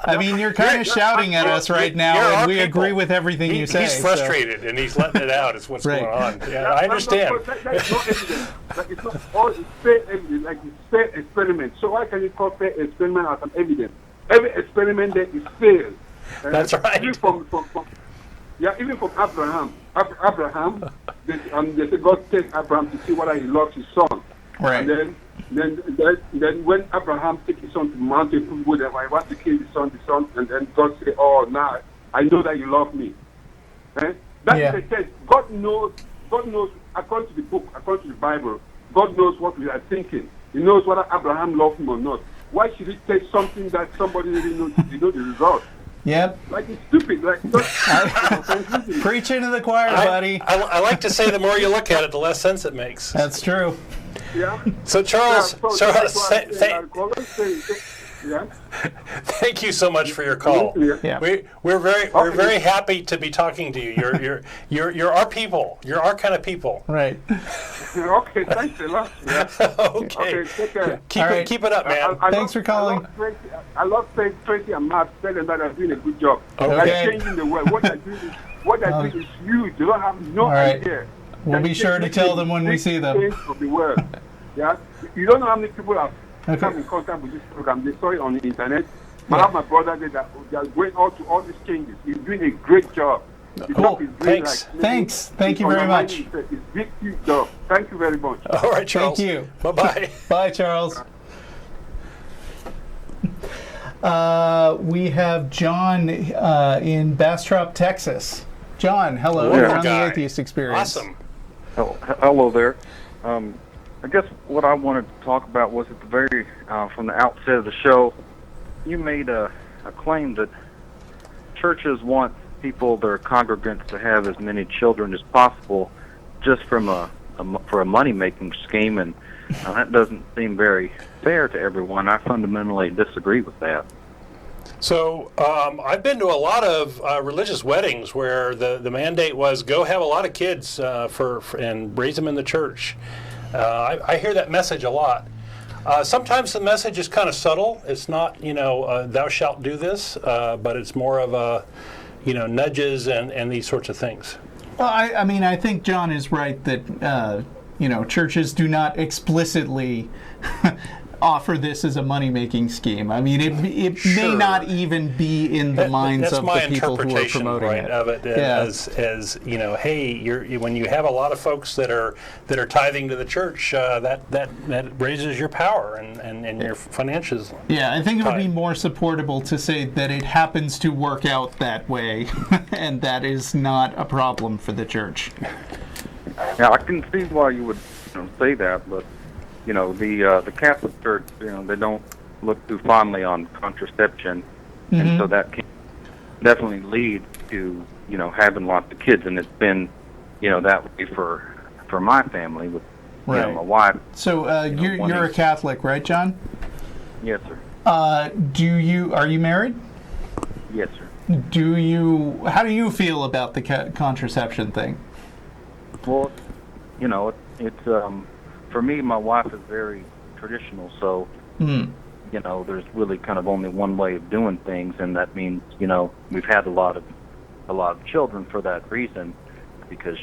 I mean, you're kind of shouting at us right now, and we agree with everything you say. He's frustrated, and he's letting it out. Is what's going on. Yeah, I understand. That's no evidence. Like, it's not all. It's fair evidence. Like, it's fair experiment. So why can you call fair experiment as an evidence? Every experiment there is failed. That's right. Even from Abraham. Abraham, they say God takes Abraham to see whether he loves his son. Right. And then when Abraham takes his son to the mountain, whatever, I want to kill the son, and then God say, oh, now I know that you love me. That is the test. God knows, according to the book, according to the Bible, God knows what we are thinking. He knows whether Abraham loved him or not. Why should he take something that somebody really knows, the result? Yep. Like, it's stupid. Like, preaching to the choir, buddy. I like to say the more you look at it, the less sense it makes. That's true. Yeah. So Charles, thank you so much for your call. Yeah. We're very happy to be talking to you. You're our people. You're our kind of people. Right. Okay, thanks a lot. Yeah. Okay, take care. Keep it up, man. Thanks for calling. I love Tracy and Matt telling that they're doing a good job. Okay. They're changing the world. What they're doing is huge. They don't have no idea. We'll be sure to tell them when we see them. Of the world. Yeah. You don't know how many people have come in contact with this program. They saw it on the internet. I have my brother there that are going out to all these changes. He's doing a great job. The Cool. job is doing Thanks. Thanks. Thank you very much. It's a big, huge job. Thank you very much. All right, Charles. Thank you. Bye-bye. Bye, Charles. We have John in Bastrop, Texas. John, hello. Wonderful You're on the guy. Atheist Experience. Awesome. Hello there. I guess what I wanted to talk about was at the very, from the outset of the show, you made a claim that churches want people, their congregants, to have as many children as possible just from for a money-making scheme, and that doesn't seem very fair to everyone. I fundamentally disagree with that. So I've been to a lot of religious weddings where the mandate was go have a lot of kids and raise them in the church. I hear that message a lot. Sometimes the message is kind of subtle. It's not, thou shalt do this, but it's more of a, nudges and these sorts of things. Well, I think John is right that, churches do not explicitly offer this as a money-making scheme. I mean, it Sure. may not even be in the minds of the people who are promoting right, it. of it as hey, when you have a lot of folks that are tithing to the church, that raises your power and your finances. Yeah, I think it would be more supportable to say that it happens to work out that way, and that is not a problem for the church. Now, I can see why you would say that, but the Catholic Church, they don't look too fondly on contraception, and so that can definitely lead to having lots of kids, and it's been that way for my family with my wife. So you're a Catholic, right, John? Yes, sir. Are you married? Yes, sir. How do you feel about the contraception thing? Well, it's for me, my wife is very traditional, so there's really kind of only one way of doing things, and that means we've had a lot of children for that reason, because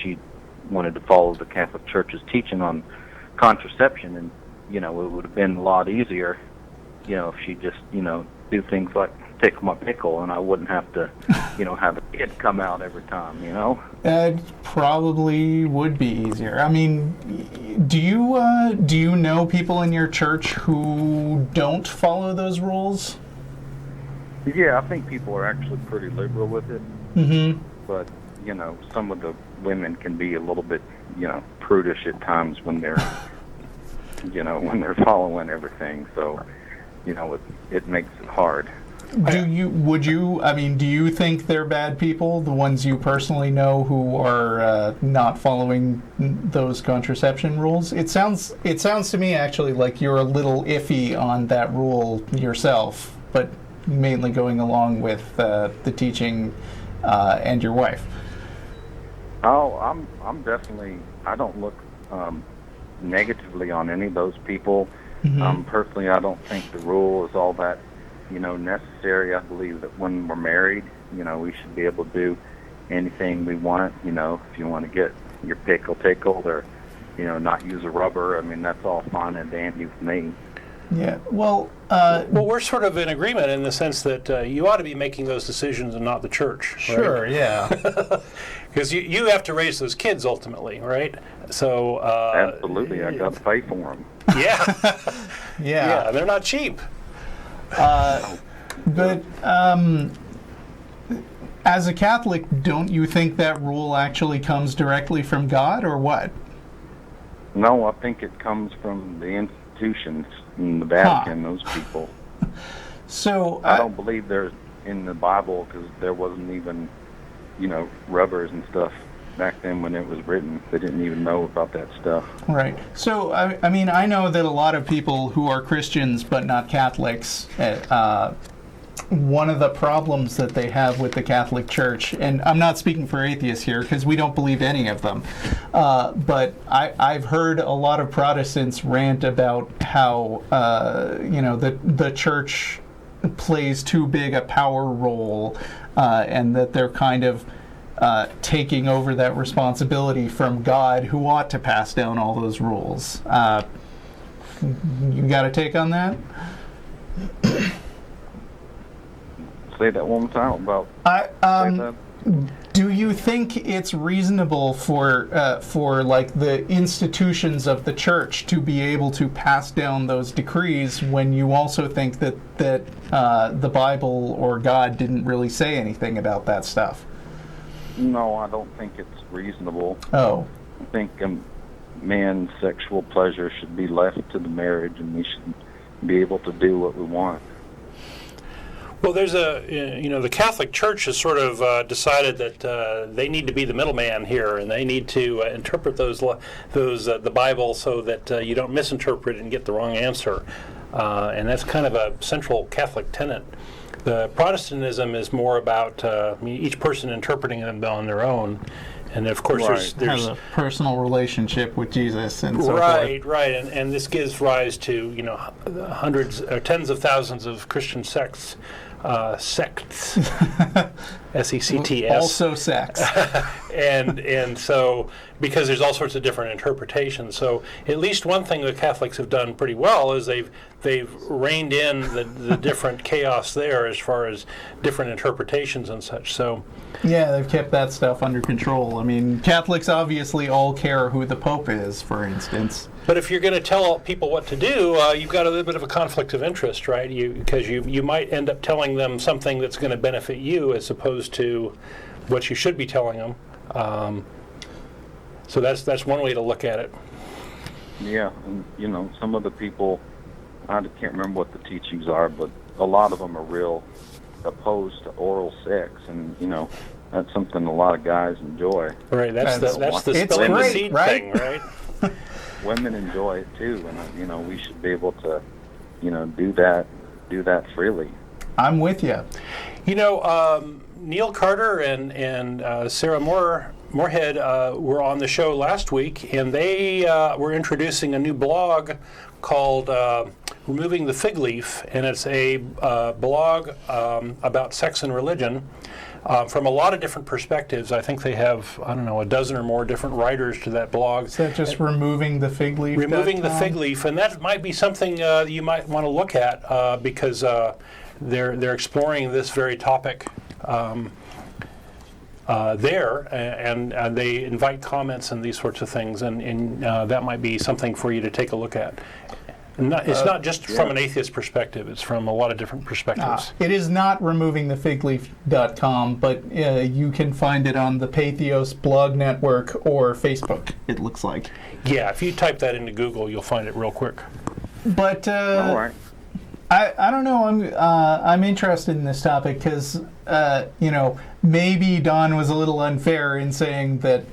she wanted to follow the Catholic Church's teaching on contraception, and it would have been a lot easier if she just do things like tickle my pickle, and I wouldn't have to have a kid come out every time. It probably would be easier. I mean, do you know people in your church who don't follow those rules? Yeah, I think people are actually pretty liberal with it. Mm-hmm. But some of the women can be a little bit prudish at times when they're when they're following everything. So it makes it hard. Do you think they're bad people, the ones you personally know who are not following those contraception rules? It sounds to me actually like you're a little iffy on that rule yourself, but mainly going along with the teaching and your wife. Oh, I'm definitely, I don't look negatively on any of those people. Personally, I don't think the rule is all that necessary. I believe that when we're married, we should be able to do anything we want. If you want to get your pickle tickled or, not use a rubber, I mean, that's all fine and dandy with me. Yeah, well, we're sort of in agreement in the sense that you ought to be making those decisions and not the church. Right? Sure, yeah. Because you have to raise those kids ultimately, right? So absolutely, I got to pay for them. Yeah. Yeah, they're not cheap. But as a Catholic, don't you think that rule actually comes directly from God, or what? No, I think it comes from the institutions in the Vatican, those people. So I don't believe there's in the Bible, because there wasn't even, rubbers and stuff back then when it was written. They didn't even know about that stuff. Right. So, I know that a lot of people who are Christians but not Catholics, one of the problems that they have with the Catholic Church, and I'm not speaking for atheists here because we don't believe any of them, but I've heard a lot of Protestants rant about how, the church plays too big a power role, and that they're kind of taking over that responsibility from God, who ought to pass down all those rules. You got a take on that? Say that one more time about. Do you think it's reasonable for like the institutions of the church to be able to pass down those decrees when you also think that the Bible or God didn't really say anything about that stuff? No, I don't think it's reasonable. Oh. I think man's sexual pleasure should be left to the marriage, and we should be able to do what we want. Well, there's the Catholic Church has sort of decided that they need to be the middleman here, and they need to interpret the Bible so that you don't misinterpret it and get the wrong answer, and that's kind of a central Catholic tenet. The Protestantism is more about each person interpreting them on their own. And of course, there's have a personal relationship with Jesus and so forth. Right, and this gives rise to hundreds or tens of thousands of Christian sects, S-E-C-T-S. Also sex. and so because there's all sorts of different interpretations. So at least one thing the Catholics have done pretty well is they've reined in the different chaos there as far as different interpretations and such. So yeah, they've kept that stuff under control. I mean, Catholics obviously all care who the Pope is, for instance. But if you're going to tell people what to do, you've got a little bit of a conflict of interest, right? Because you might end up telling them something that's going to benefit you as opposed to what you should be telling them. So that's one way to look at it. Yeah, and some of the people, I can't remember what the teachings are, but a lot of them are real opposed to oral sex, and that's something a lot of guys enjoy. Right, that's the it's spilling the great, seed right? thing, right? Women enjoy it too, and we should be able to do that freely. I'm with you. Neil Carter and Sarah Moorhead were on the show last week, and they were introducing a new blog called Removing the Fig Leaf, and it's a blog about sex and religion from a lot of different perspectives. I think they have, a dozen or more different writers to that blog. Is that just removing the fig leaf? Removing the fig leaf, and that might be something you might want to look at because they're exploring this very topic there, and they invite comments and these sorts of things, and that might be something for you to take a look at. It's not just from an atheist perspective, it's from a lot of different perspectives. It is not removingthefigleaf.com, but you can find it on the Patheos blog network or Facebook, it looks like. Yeah, if you type that into Google, you'll find it real quick. But all right. I don't know. I'm interested in this topic because maybe Don was a little unfair in saying that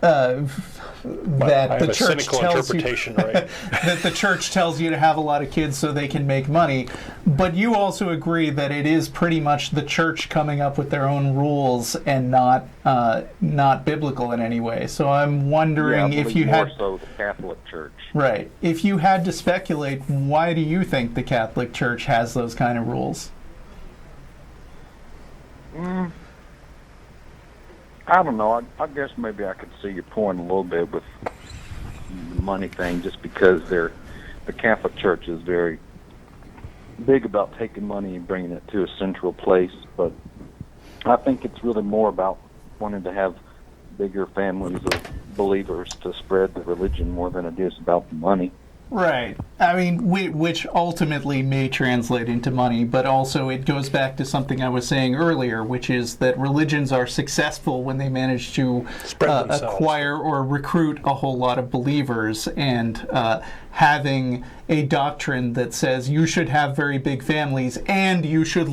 that the church tells you right? that the church tells you to have a lot of kids so they can make money. But you also agree that it is pretty much the church coming up with their own rules and not biblical in any way. So I'm wondering if you had more so the Catholic Church. Right. If you had to speculate, why do you think the Catholic Church has those kind of rules? I don't know. I guess maybe I could see your point a little bit with the money thing, just because the Catholic Church is very big about taking money and bringing it to a central place. But I think it's really more about wanting to have bigger families of believers to spread the religion more than it is about the money. Right. I mean, which ultimately may translate into money, but also it goes back to something I was saying earlier, which is that religions are successful when they manage to acquire or recruit a whole lot of believers, and having a doctrine that says you should have very big families and you should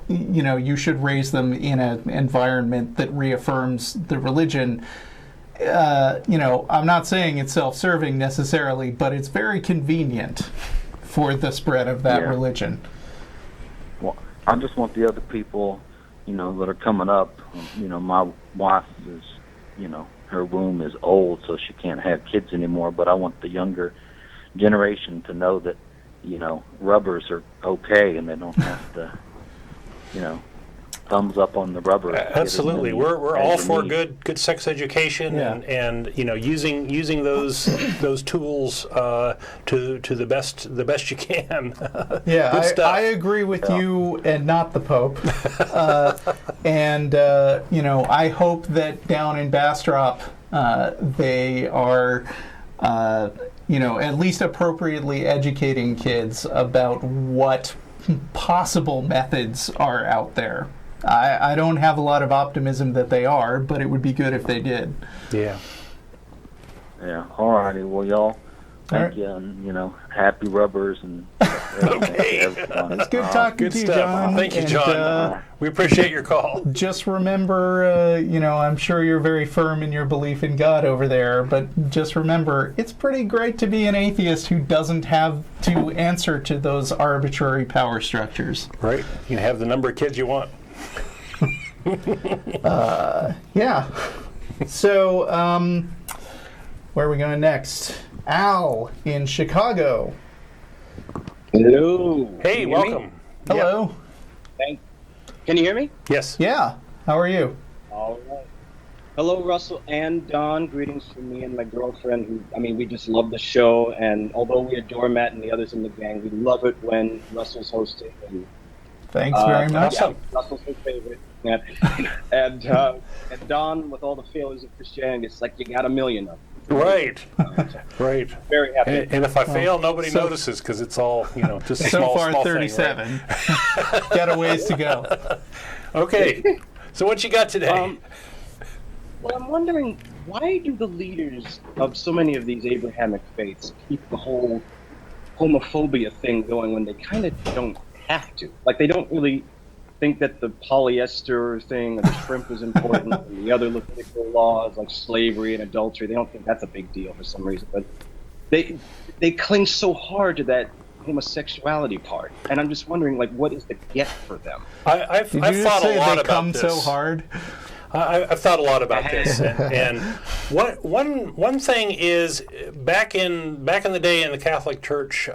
you should raise them in an environment that reaffirms the religion. I'm not saying it's self-serving necessarily, but it's very convenient for the spread of that religion. Well, I just want the other people, that are coming up. My wife is, her womb is old, so she can't have kids anymore. But I want the younger generation to know that, rubbers are okay, and they don't have to, thumbs up on the rubber. Absolutely, we're all for good sex education and using those tools to the best you can. Yeah, I agree with you and not the Pope. And I hope that down in Bastrop they are at least appropriately educating kids about what possible methods are out there. I don't have a lot of optimism that they are, but it would be good if they did. Yeah. All righty. Well, y'all, thank you, and happy rubbers and. Okay. It's good talking to you, John. Thank you, John. We appreciate your call. Just remember, I'm sure you're very firm in your belief in God over there, but just remember, it's pretty great to be an atheist who doesn't have to answer to those arbitrary power structures. Right. You can have the number of kids you want. Yeah. So, where are we going next? Al in Chicago. Hello. Hey, welcome. Hello. Thanks. Can you hear me? Yes. Yeah. How are you? All right. Hello, Russell and Don. Greetings from me and my girlfriend. We just love the show, and although we adore Matt and the others in the gang, we love it when Russell's hosting. And, thanks very much. Yeah, Russell's my favorite. Yeah. And Don, with all the failures of Christianity, it's like you got a million of them. Right. Right. Very happy. And if I fail, nobody notices because it's all, just a so small 37. thing, right? Got a ways to go. Okay. So what you got today? Well, I'm wondering, why do the leaders of so many of these Abrahamic faiths keep the whole homophobia thing going when they kind of don't have to? Like, they don't really think that the polyester thing or the shrimp is important and the other Levitical laws like slavery and adultery, they don't think that's a big deal for some reason. But they cling so hard to that homosexuality part. And I'm just wondering, what is the get for them? I've thought a lot about this. They come so hard? I've thought a lot about this, and one thing is back in the day in the Catholic Church,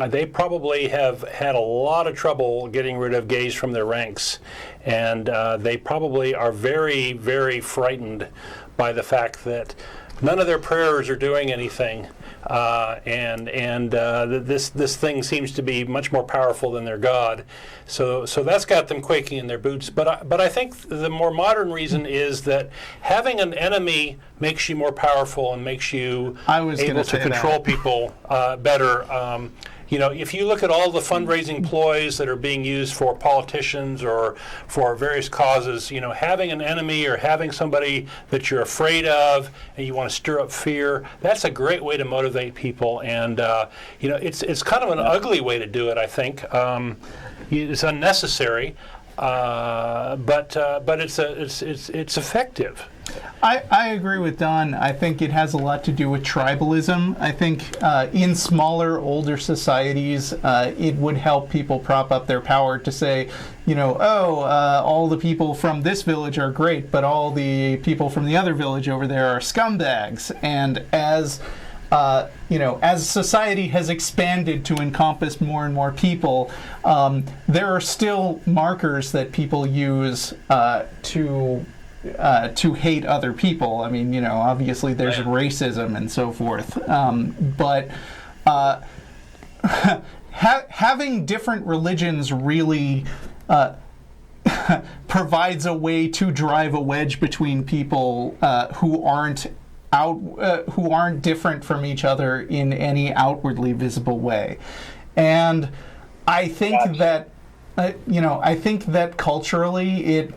they probably have had a lot of trouble getting rid of gays from their ranks, and they probably are very, very frightened by the fact that none of their prayers are doing anything, and this thing seems to be much more powerful than their God. So that's got them quaking in their boots. But I think the more modern reason is that having an enemy makes you more powerful and makes you able to control people better. If you look at all the fundraising ploys that are being used for politicians or for various causes, having an enemy or having somebody that you're afraid of and you want to stir up fear, that's a great way to motivate people. And, it's kind of an ugly way to do it, I think. It's unnecessary, but it's effective. I agree with Don. I think it has a lot to do with tribalism. I think in smaller, older societies, it would help people prop up their power to say, all the people from this village are great, but all the people from the other village over there are scumbags. And as society has expanded to encompass more and more people, there are still markers that people use to hate other people. Obviously there's racism and so forth. But having different religions really provides a way to drive a wedge between people who aren't different from each other in any outwardly visible way. And I think that culturally it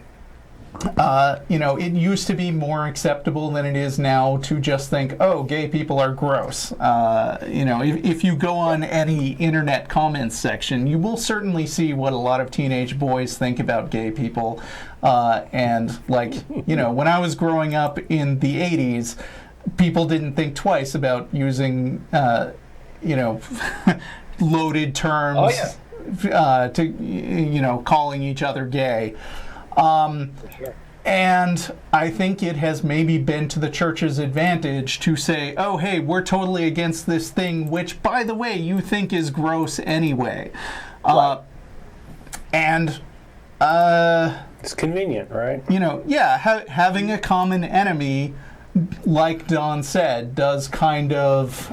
used to be more acceptable than it is now to just think, oh, gay people are gross. If you go on any internet comments section, you will certainly see what a lot of teenage boys think about gay people. When I was growing up in the 80s, people didn't think twice about using, loaded terms to, calling each other gay. And I think it has maybe been to the church's advantage to say, oh, hey, we're totally against this thing, which, by the way, you think is gross anyway. It's convenient, right? Having a common enemy, like Don said, does kind of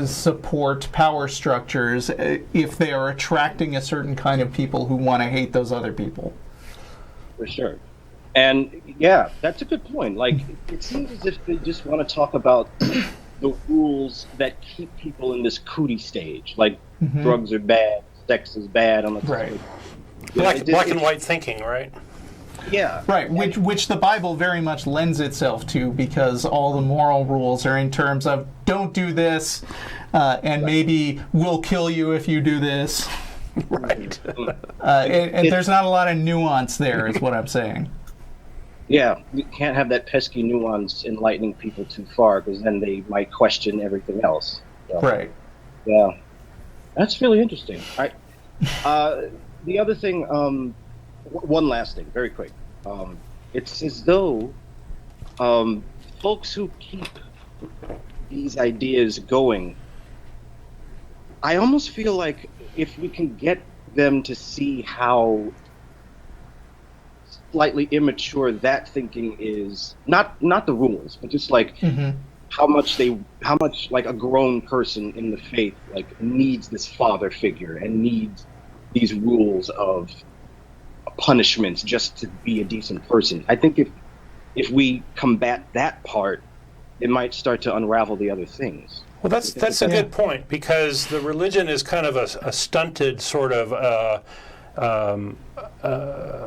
support power structures if they are attracting a certain kind of people who want to hate those other people. For sure. And yeah, that's a good point. Like, it seems as if they just want to talk about the rules that keep people in this cootie stage. Like, drugs are bad, sex is bad. Right. Black and white thinking, right? Yeah. Right, which the Bible very much lends itself to, because all the moral rules are in terms of don't do this, and maybe we'll kill you if you do this. Right. And there's not a lot of nuance there, is what I'm saying. Yeah, you can't have that pesky nuance enlightening people too far, because then they might question everything else. So, Right. Yeah. That's really interesting. The other thing, one last thing, very quick. It's as though folks who keep these ideas going, I almost feel like if we can get them to see how slightly immature that thinking is, not the rules, but just like how much like a grown person in the faith like needs this father figure and needs these rules of punishments just to be a decent person. I think if we combat that part, it might start to unravel the other things. Well, that's a good point, because the religion is kind of a stunted sort of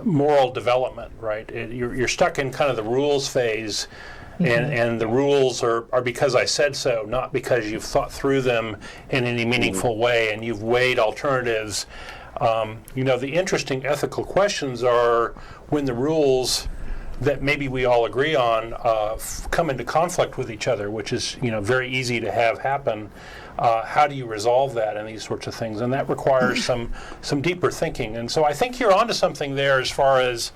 moral development, right? You're stuck in kind of the rules phase, and the rules are because I said so, not because you've thought through them in any meaningful way and you've weighed alternatives. The interesting ethical questions are when the rules that maybe we all agree on come into conflict with each other, which is very easy to have happen. How do you resolve that and these sorts of things? And that requires some deeper thinking. And so I think you're onto something there as far as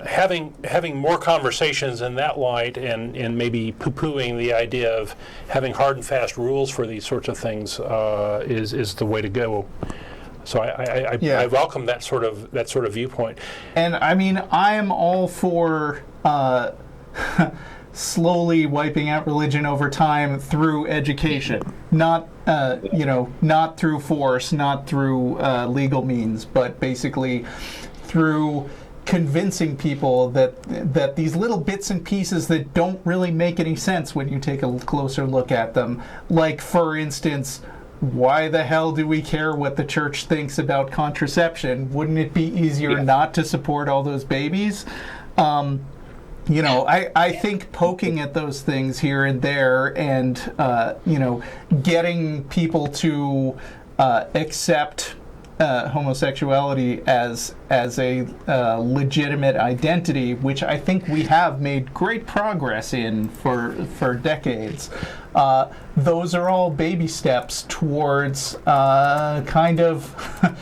having more conversations in that light, and maybe poo-pooing the idea of having hard and fast rules for these sorts of things is the way to go. So I welcome that sort of viewpoint. And I mean, I am all for slowly wiping out religion over time through education, not through force, not through legal means, but basically through convincing people that these little bits and pieces that don't really make any sense when you take a closer look at them, like, for instance, why the hell do we care what the church thinks about contraception? Wouldn't it be easier not to support all those babies? I think poking at those things here and there, and getting people to accept homosexuality as a legitimate identity, which I think we have made great progress in for decades. Those are all baby steps towards kind of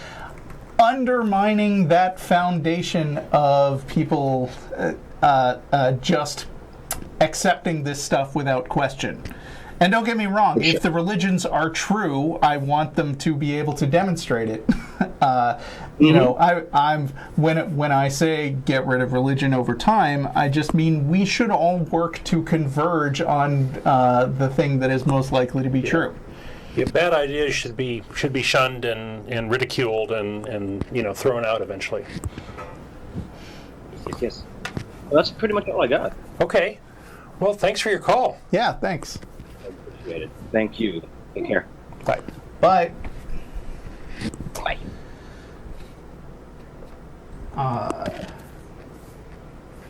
undermining that foundation of people just accepting this stuff without question. And don't get me wrong, if the religions are true, I want them to be able to demonstrate it. I'm when I say get rid of religion over time, I just mean we should all work to converge on the thing that is most likely to be true. Yeah, bad ideas should be shunned and ridiculed and thrown out eventually. Yes. Well, that's pretty much all I got. Okay. Well, thanks for your call. Yeah, thanks. Appreciate it. Thank you. Take care. Bye. Bye. Bye.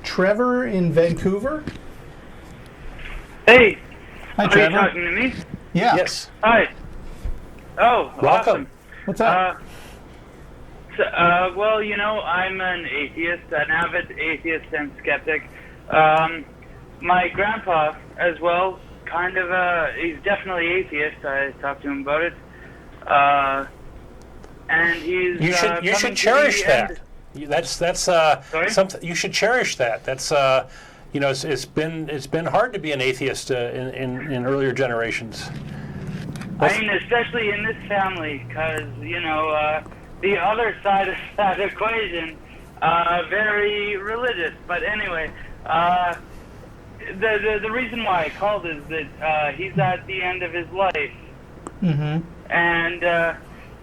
Trevor in Vancouver. Hey. Hi, Are Trevor. you talking to me? Yeah. Yes. Hi. Oh, Welcome. awesome. What's up? Well, I'm an atheist, an avid atheist and skeptic. My grandpa, as well, kind of, he's definitely atheist. I talked to him about it. And he's... You should cherish that. That's something you should cherish that. That's it's been hard to be an atheist in earlier generations. I mean, especially in this family, because the other side of that equation, very religious. But anyway, the reason why I called is that he's at the end of his life, and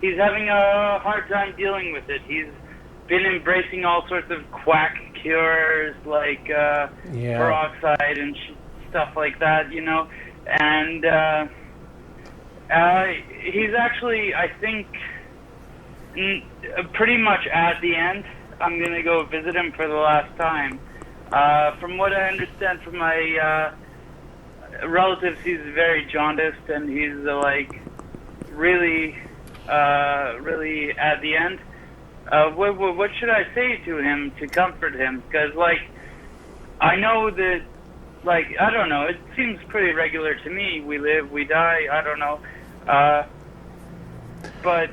he's having a hard time dealing with it. He's been embracing all sorts of quack cures like peroxide and stuff like that, you know, and he's actually, I think, pretty much at the end. I'm going to go visit him for the last time. From what I understand from my relatives, he's very jaundiced, and he's really at the end. What should I say to him to comfort him? Because, I know that, I don't know, it seems pretty regular to me. We live, we die, I don't know. But,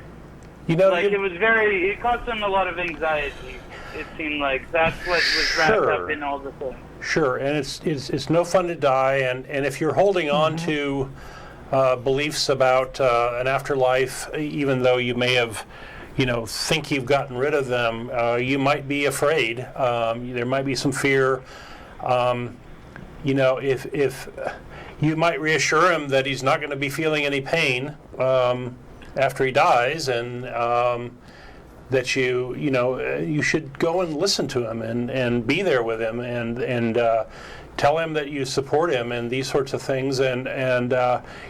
it caused him a lot of anxiety. It seemed like that's what was wrapped up in all the things. Sure, and it's no fun to die, and if you're holding on to beliefs about an afterlife, even though you may have, think you've gotten rid of them, you might be afraid. There might be some fear. If you might reassure him that he's not going to be feeling any pain after he dies, and that you should go and listen to him and be there with him and tell him that you support him and these sorts of things, and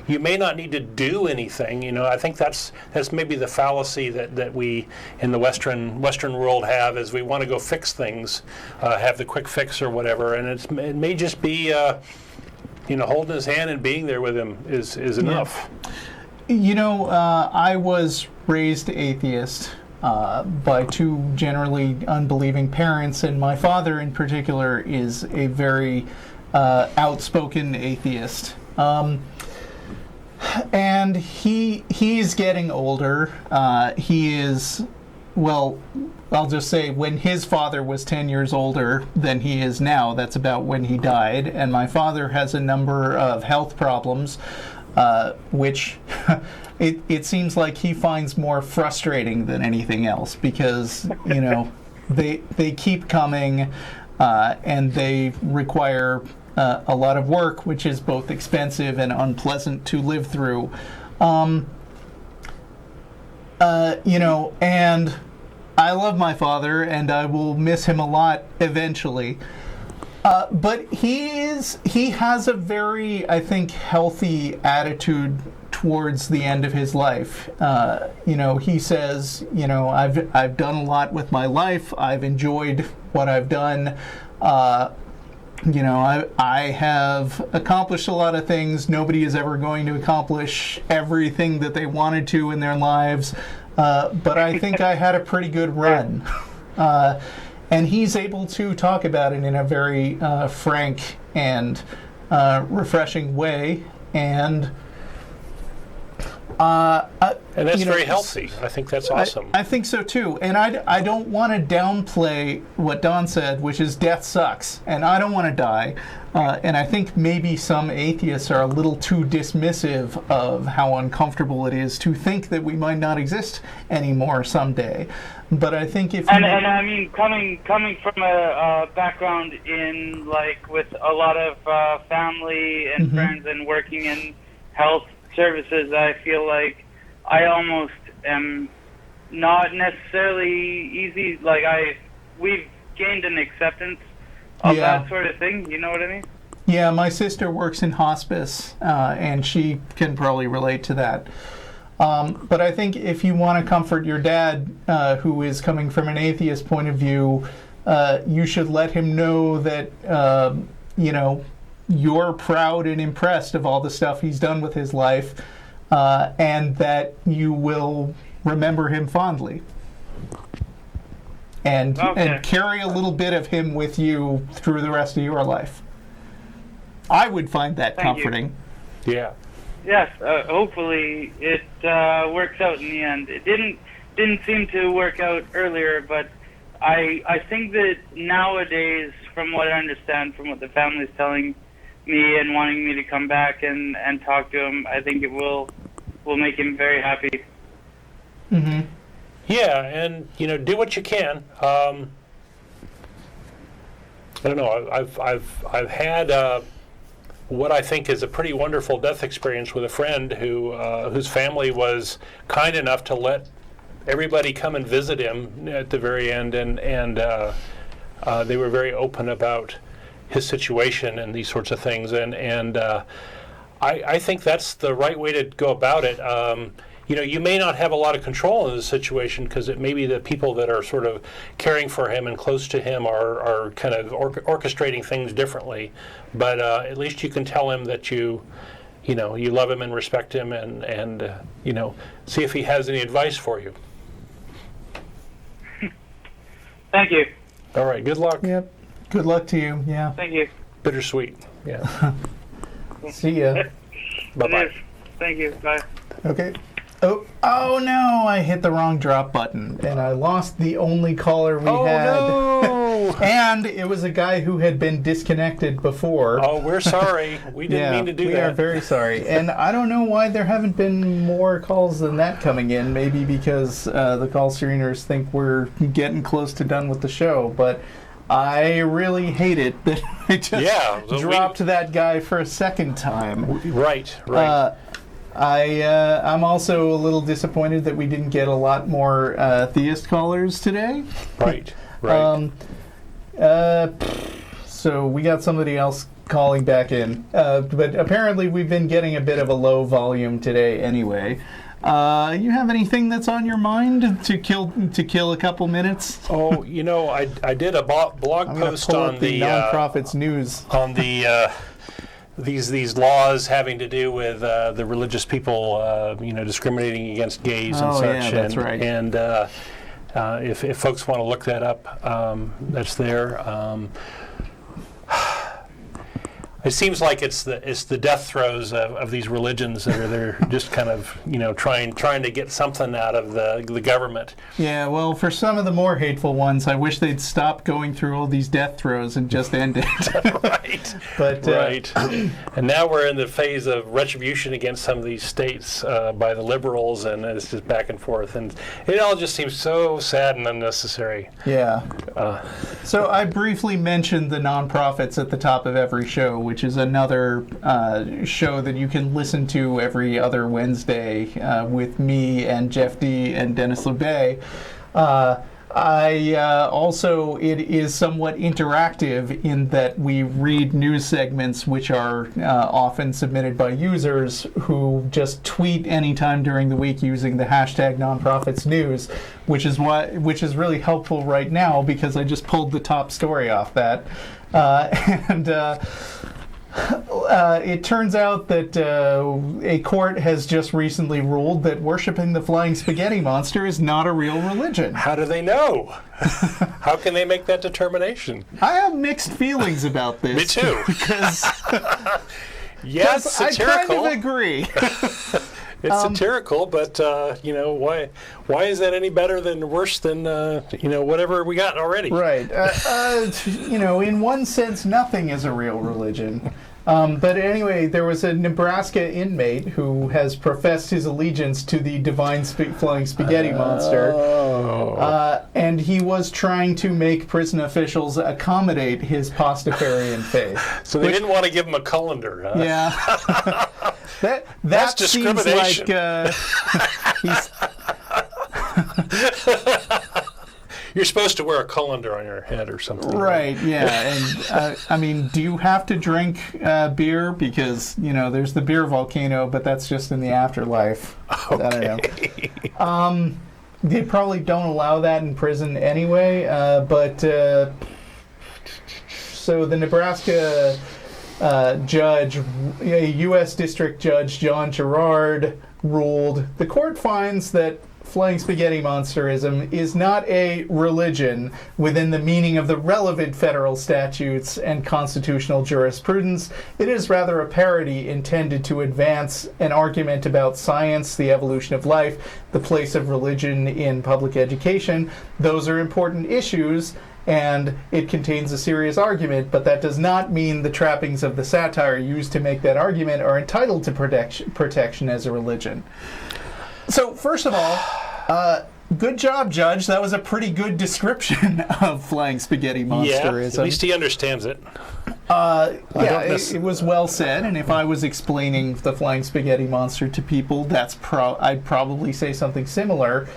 you may not need to do anything. I think that's maybe the fallacy that we in the Western world have, is we want to go fix things, have the quick fix or whatever, and it may just be holding his hand and being there with him is enough. I was raised atheist by two generally unbelieving parents, and my father in particular is a very outspoken atheist. And he's getting older. He is, well, I'll just say when his father was 10 years older than he is now, that's about when he died. And my father has a number of health problems, which it seems like he finds more frustrating than anything else, because, they keep coming, and they require a lot of work, which is both expensive and unpleasant to live through. And I love my father, and I will miss him a lot eventually. But he has a very, I think, healthy attitude towards the end of his life. He says, I've done a lot with my life. I've enjoyed what I've done. I have accomplished a lot of things. Nobody is ever going to accomplish everything that they wanted to in their lives. But I think I had a pretty good run. And he's able to talk about it in a very frank and refreshing way. And that's very healthy. I think that's awesome. I think so too. And I don't want to downplay what Don said, which is death sucks, and I don't want to die. And I think maybe some atheists are a little too dismissive of how uncomfortable it is to think that we might not exist anymore someday. But I think if and I mean, coming from a background in with a lot of family and friends and working in health services, I feel like I almost am not necessarily easy. We've gained an acceptance of that sort of thing. You know what I mean? Yeah, my sister works in hospice, and she can probably relate to that. But I think if you want to comfort your dad, who is coming from an atheist point of view, you should let him know that, you're proud and impressed of all the stuff he's done with his life, and that you will remember him fondly. And carry a little bit of him with you through the rest of your life. I would find that comforting. Yeah. Yes, hopefully it works out in the end. It didn't seem to work out earlier, but I think that nowadays, from what I understand, from what the family's telling me and wanting me to come back and talk to him, I think it will make him very happy. Mm-hmm. Yeah, and do what you can. I don't know. I've had what I think is a pretty wonderful death experience with a friend whose family was kind enough to let everybody come and visit him at the very end, and they were very open about his situation and these sorts of things, and I think that's the right way to go about it. You may not have a lot of control in this situation because it may be the people that are sort of caring for him and close to him are kind of orchestrating things differently. But at least you can tell him that you love him and respect him, and see if he has any advice for you. Thank you. All right. Good luck. Yep. Good luck to you. Yeah. Thank you. Bittersweet. Yeah. See ya. Bye-bye. Thank you. Bye. Okay. Oh no! I hit the wrong drop button, and I lost the only caller we had. No! And it was a guy who had been disconnected before. Oh, we're sorry. We didn't mean to do that. We are very sorry. And I don't know why there haven't been more calls than that coming in. Maybe because the call screeners think we're getting close to done with the show. But I really hate it that I just dropped that guy for a second time. Right. I'm also a little disappointed that we didn't get a lot more theist callers today. Right. So we got somebody else calling back in. But apparently we've been getting a bit of a low volume today anyway. You have anything that's on your mind to kill a couple minutes? Oh, I did a blog post on the nonprofits news on the these laws having to do with the religious people, discriminating against gays and such. Yeah, that's right. And if folks want to look that up, that's there. It seems like it's the death throes of these religions that they're just kind of trying to get something out of the government. Yeah, well, for some of the more hateful ones, I wish they'd stop going through all these death throes and just end it. Right. But right. And now we're in the phase of retribution against some of these states by the liberals, and it's just back and forth, and it all just seems so sad and unnecessary. Yeah. So I briefly mentioned the nonprofits at the top of every show, which is another show that you can listen to every other Wednesday with me and Jeff D. and Dennis LeBay. Also, it is somewhat interactive in that we read news segments which are often submitted by users who just tweet anytime during the week using the hashtag nonprofitsnews, which is really helpful right now because I just pulled the top story off that. It turns out that a court has just recently ruled that worshiping the flying spaghetti monster is not a real religion. How do they know? How can they make that determination? I have mixed feelings about this. Me too. Because yes, satirical. I kind of agree. It's satirical, but why is that any better than worse than whatever we got already? Right. In one sense, nothing is a real religion. But anyway, there was a Nebraska inmate who has professed his allegiance to the divine flying spaghetti monster. And he was trying to make prison officials accommodate his Pastafarian faith. So they didn't want to give him a colander, huh? Yeah. That's discrimination. Seems like you're supposed to wear a colander on your head or something. Right, yeah. And do you have to drink beer? Because, there's the beer volcano, but that's just in the afterlife. Okay. I don't know. They probably don't allow that in prison anyway, so the Nebraska judge, a U.S. District Judge John Gerard, ruled the court finds that flying spaghetti monsterism is not a religion within the meaning of the relevant federal statutes and constitutional jurisprudence. It is rather a parody intended to advance an argument about science, the evolution of life, the place of religion in public education. Those are important issues, and it contains a serious argument, but that does not mean the trappings of the satire used to make that argument are entitled to protection as a religion. So, first of all, good job, Judge. That was a pretty good description of flying spaghetti monsterism. Yeah, at least he understands it. It was well said. And if I was explaining the flying spaghetti monster to people, I'd probably say something similar.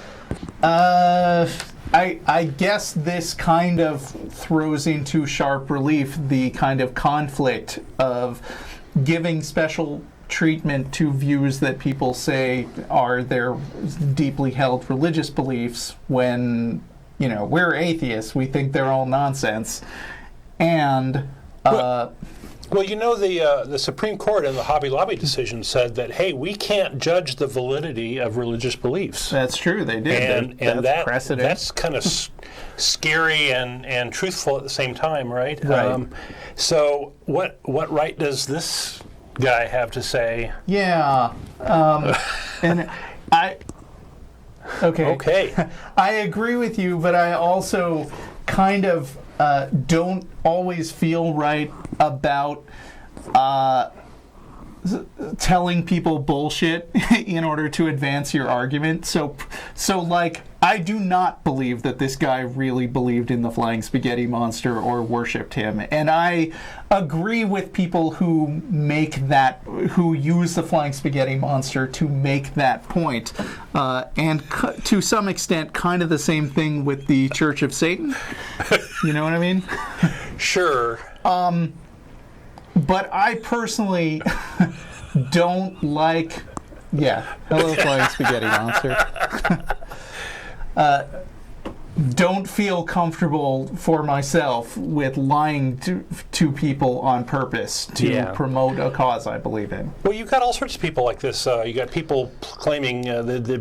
I guess this kind of throws into sharp relief the kind of conflict of giving special treatment to views that people say are their deeply held religious beliefs when, we're atheists, we think they're all nonsense. And well, the Supreme Court in the Hobby Lobby decision said that, hey, we can't judge the validity of religious beliefs. That's true, they did. And that's precedent. That's kind of scary and truthful at the same time, right? Right. So what right does this guy have to say? Yeah. And Okay. I agree with you, but I also kind of don't always feel right about telling people bullshit in order to advance your argument. So like, I do not believe that this guy really believed in the flying spaghetti monster or worshipped him. And I agree with people who use the flying spaghetti monster to make that point. And to some extent, kind of the same thing with the Church of Satan. You know what I mean? Sure. But I personally don't like... Yeah. Hello, flying spaghetti monster. Don't feel comfortable for myself with lying to people on purpose to promote a cause I believe in. Well, you've got all sorts of people like this. You got people claiming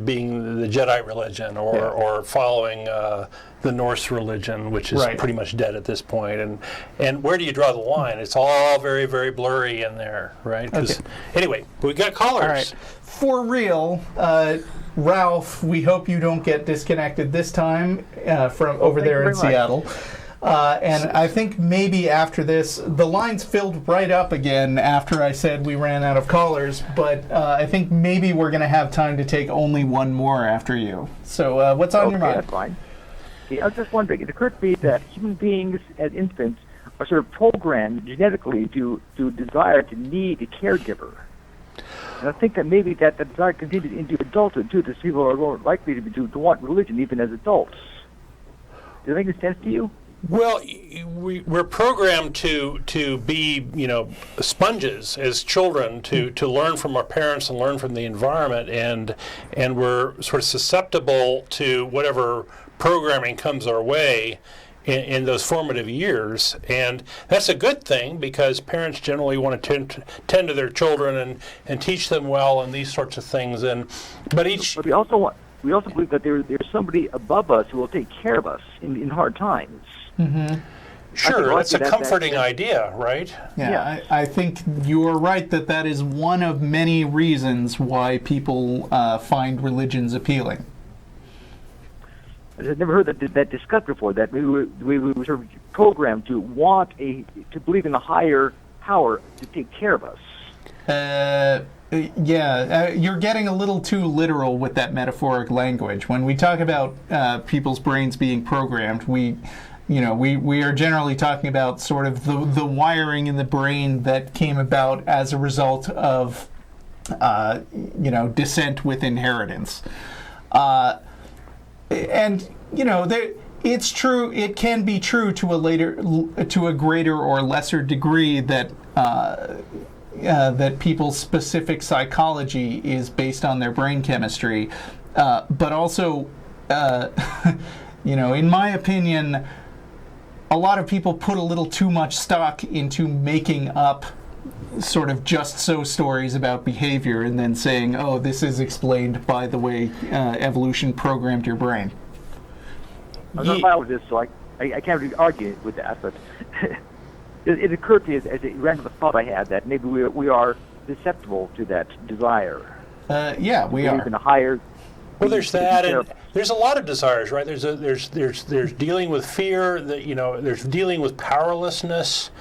being the Jedi religion or following the Norse religion, which is pretty much dead at this point. And where do you draw the line? It's all very, very blurry in there, right? Anyway, we've got callers. All right. For real, Ralph, we hope you don't get disconnected this time from over there in Seattle. And I think maybe after this, the lines filled right up again after I said we ran out of callers, but I think maybe we're going to have time to take only one more after you. So what's on your mind? That's fine. I was just wondering, it occurred to me that human beings as infants are sort of programmed genetically to desire to need a caregiver. And I think that maybe that desire continues into adulthood, too, that people are more likely to want religion even as adults. Does that make any sense to you? Well, we're programmed to be, sponges as children, to learn from our parents and learn from the environment, and we're sort of susceptible to whatever programming comes our way in those formative years, and that's a good thing because parents generally want to tend to their children and teach them well and these sorts of things. But we also believe that there's somebody above us who will take care of us in hard times. Mm-hmm. Sure, that's a comforting idea, right? Yeah, I think you're right that is one of many reasons why people find religions appealing. I've never heard that discussed before. That we were sort of programmed to believe in a higher power to take care of us. You're getting a little too literal with that metaphoric language. When we talk about people's brains being programmed, we are generally talking about sort of the wiring in the brain that came about as a result of descent with inheritance. And it's true. It can be true to a greater or lesser degree that people's specific psychology is based on their brain chemistry, but also, in my opinion, a lot of people put a little too much stock into making up sort of just so stories about behavior and then saying, oh, this is explained by the way evolution programmed your brain. I'm not fine with this, so I can't really argue with that, but it occurred to me as a random thought I had that maybe we are susceptible to that desire. We are. Even a higher... Well, there's that, and there's a lot of desires, right? There's dealing with fear, there's dealing with powerlessness,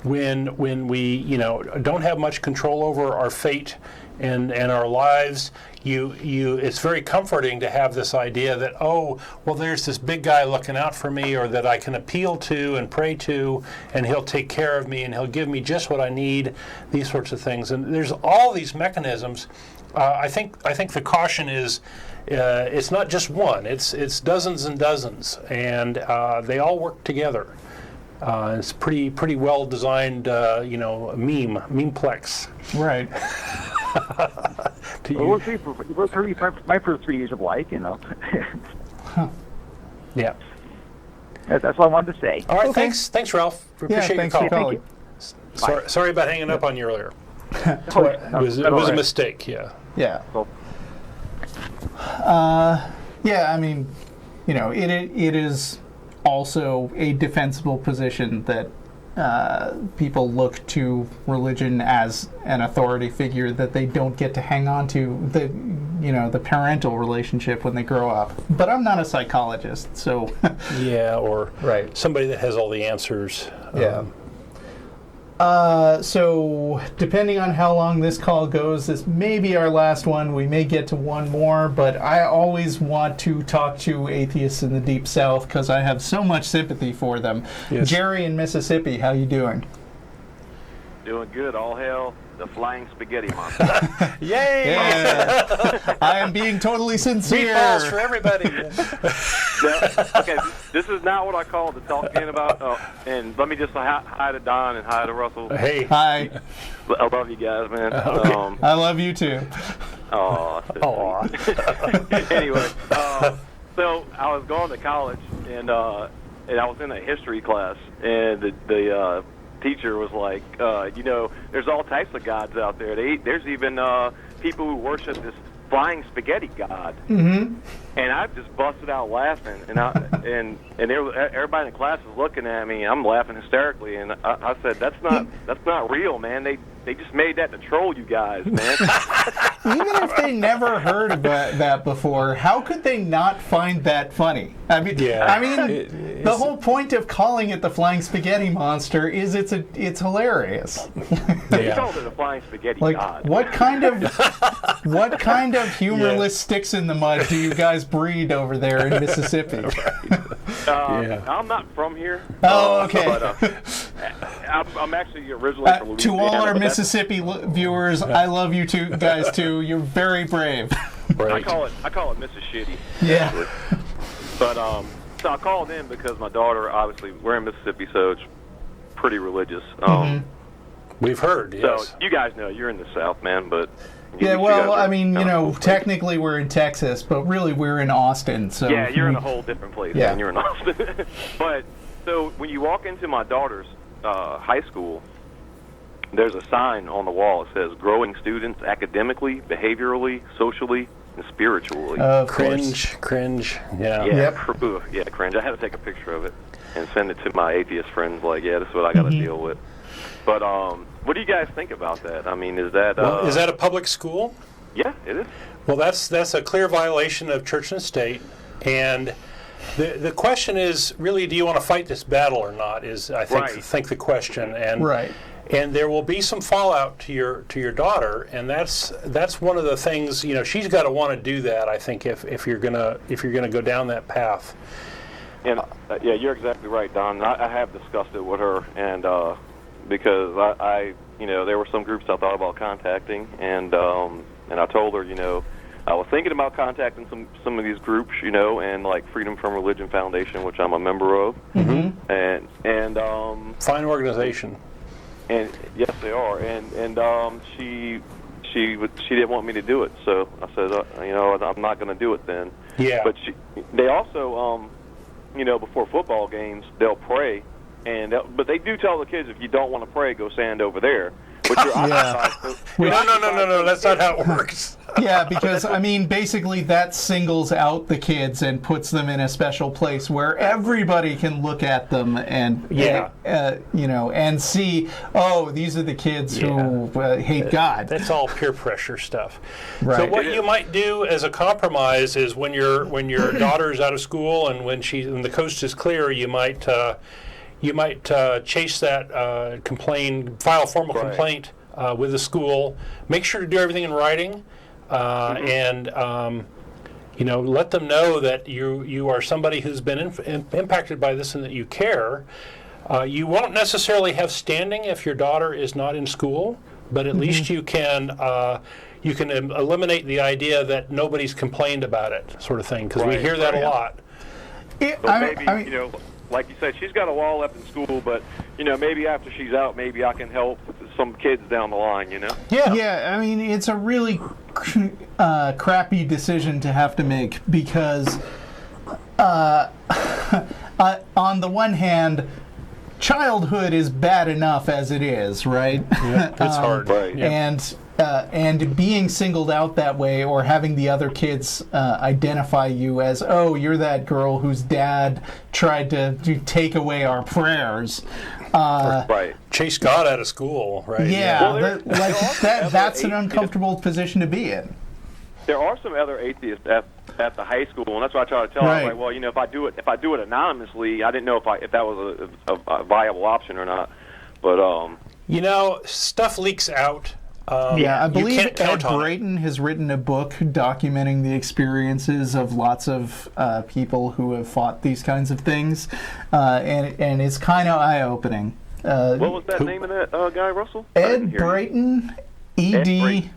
when we don't have much control over our fate and our lives. it's very comforting to have this idea that, oh, well, there's this big guy looking out for me, or that I can appeal to and pray to, and he'll take care of me, and he'll give me just what I need, these sorts of things. And there's all these mechanisms. I think the caution is, it's not just one. It's dozens and dozens, and they all work together. It's pretty well designed, memeplex. Right. Well, we'll see. For my first 3 years of life, Yeah. That's all I wanted to say. All right. Okay. Thanks, Ralph. We appreciate thanks your for call. calling. Sorry about hanging up on you earlier. It was a mistake. Yeah. Yeah. Cool. Yeah, I mean, it is also a defensible position that people look to religion as an authority figure that they don't get to hang on to the parental relationship when they grow up. But I'm not a psychologist, so Yeah, or right. somebody that has all the answers. Yeah. So depending on how long this call goes, this may be our last one. We may get to one more, but I always want to talk to atheists in the Deep South because I have so much sympathy for them. Yes. Jerry in Mississippi, how you doing? Doing good. All hail the flying spaghetti monster. Yay! Yeah. I am being totally sincere. Meatballs for everybody. Okay, this is not what I called to talk again about. And let me just say hi to Don and hi to Russell. Hey. Hi. I love you guys, man. Okay. I love you too. Anyway, so I was going to college, and I was in a history class, and the teacher was like, there's all types of gods out there. There's even people who worship this flying spaghetti god. Mm-hmm. And I just busted out laughing, and everybody in the class was looking at me. I'm laughing hysterically, and I said, "That's not real, man. They just made that to troll you guys, man." Even if they never heard about that before, how could they not find that funny? I mean, the whole point of calling it the Flying Spaghetti Monster is it's hilarious. They called it a flying spaghetti god. What kind of humorless sticks in the mud do you guys breed over there in Mississippi? I'm not from here. Oh, okay. But, I'm actually originally from Louisiana. To all our Mississippi viewers, I love you two guys too. You're very brave. Right. I call it Mrs. Shitty. Yeah. Actually. But so I called in because my daughter, obviously, we're in Mississippi, so it's pretty religious. We've heard. Yes. So you guys know you're in the South, man, but. Yeah, well, I mean, technically we're in Texas, but really we're in Austin. So yeah, you're in a whole different place, man. You're in Austin. But so when you walk into my daughter's high school, there's a sign on the wall that says "Growing students academically, behaviorally, socially, and spiritually." Cringe. Yeah. Yeah, cringe. I had to take a picture of it and send it to my atheist friends. Like, yeah, this is what I got to deal with. But what do you guys think about that? I mean, is that a public school? Yeah, it is. Well, that's a clear violation of church and state, and the question is really, do you want to fight this battle or not? Is I think the question, and and there will be some fallout to your daughter, and that's one of the things. She's got to want to do that. I think if you're gonna go down that path. And yeah, you're exactly right, Don. I have discussed it with her, and because I there were some groups I thought about contacting, and I told her, I was thinking about contacting some of these groups, and like Freedom from Religion Foundation, which I'm a member of, and fine organization. And yes, they are, and she didn't want me to do it, so I said, I'm not going to do it then. Yeah. But they also, before football games, they'll pray. But they do tell the kids, if you don't want to pray, go stand over there. But No, that's not how it works. Yeah, because I mean, basically that singles out the kids and puts them in a special place where everybody can look at them and and see, oh, these are the kids who hate God. That's all peer pressure stuff. Right. So what you might do as a compromise is when your daughter's out of school and when the coast is clear, you might chase that file a formal complaint with the school. Make sure to do everything in writing. and let them know that you are somebody who's been impacted by this and that you care. You won't necessarily have standing if your daughter is not in school, but at least you can eliminate the idea that nobody's complained about it, sort of thing, because we hear that a lot. Maybe, like you said, she's got a wall left in school, but maybe after she's out, maybe I can help some kids down the line. Yeah. I mean, it's a really crappy decision to have to make because, on the one hand, childhood is bad enough as it is, right? Yeah, it's hard, right? Yeah. And being singled out that way, or having the other kids identify you as, oh, you're that girl whose dad tried to take away our prayers. Chase God out of school, right? Yeah, that's an uncomfortable position to be in. There are some other atheists at the high school, and that's what I try to tell them. I'm like, well, if I do it anonymously, I didn't know if that was a viable option or not. But stuff leaks out. I believe Ed Brayton has written a book documenting the experiences of lots of people who have fought these kinds of things, and it's kind of eye-opening. What was that name of that guy, Russell? Ed Brayton, E-D-B-R-A-Y-T-O-N.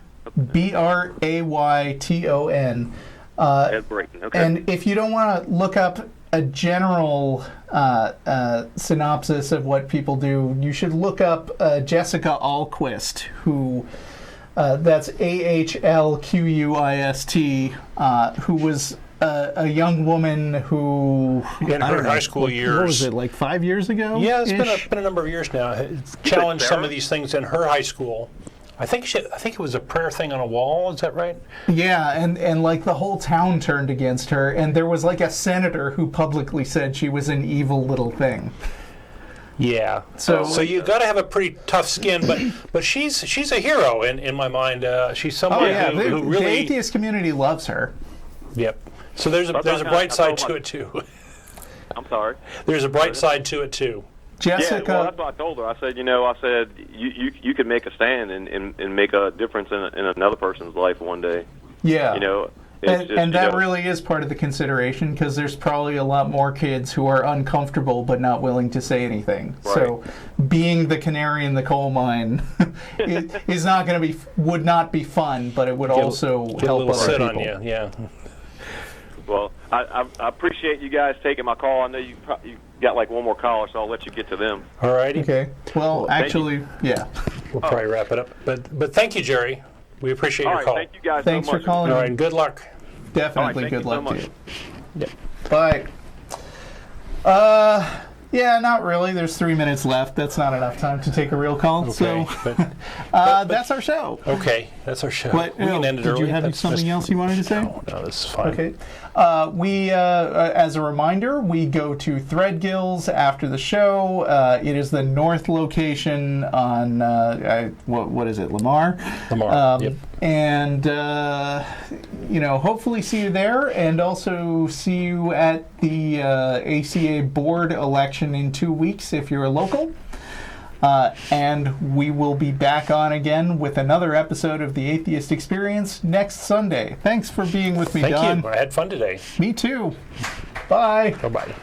Ed Brayton, okay. And if you don't want to look up a general synopsis of what people do, you should look up Jessica Alquist, who that's A-H-L-Q-U-I-S-T, who was a young woman who in her high school years. What was it, like 5 years ago? Yeah, it's been a number of years now. It's challenged some of these things in her high school. I think it was a prayer thing on a wall. Is that right? Yeah, and like the whole town turned against her, and there was like a senator who publicly said she was an evil little thing. Yeah. So you got to have a pretty tough skin, but she's a hero in my mind. She's somebody who really the atheist community loves her. Yep. So there's a bright side to it too. I'm sorry. There's a bright side to it too. Jessica. Yeah, well, that's what I told her. I said, you could make a stand and make a difference in another person's life one day. Yeah. And that really is part of the consideration, because there's probably a lot more kids who are uncomfortable but not willing to say anything. Right. So being the canary in the coal mine would not be fun, but it would also help other sit people. On you. Yeah. Well, I appreciate you guys taking my call. I know you got like one more caller, so I'll let you get to them. All righty. Okay. Well, actually, yeah. We'll probably wrap it up. But thank you, Jerry. We appreciate your call. Thank you guys Thanks so much. for calling. All right, and good luck. Definitely good luck to you. Yep. Bye. Yeah, not really. There's 3 minutes left. That's not enough time to take a real call. Okay, So that's our show. Okay, that's our show. What, we can end it early. Did you have something else you wanted to say? No, this is fine. Okay. We, as a reminder, we go to Threadgills after the show. It is the north location on, what is it, Lamar? Lamar, yep. And, hopefully see you there, and also see you at the ACA board election in 2 weeks if you're a local. And we will be back on again with another episode of the Atheist Experience next Sunday. Thanks for being with me, Don. Thank you. I had fun today. Me too. Bye. Bye-bye.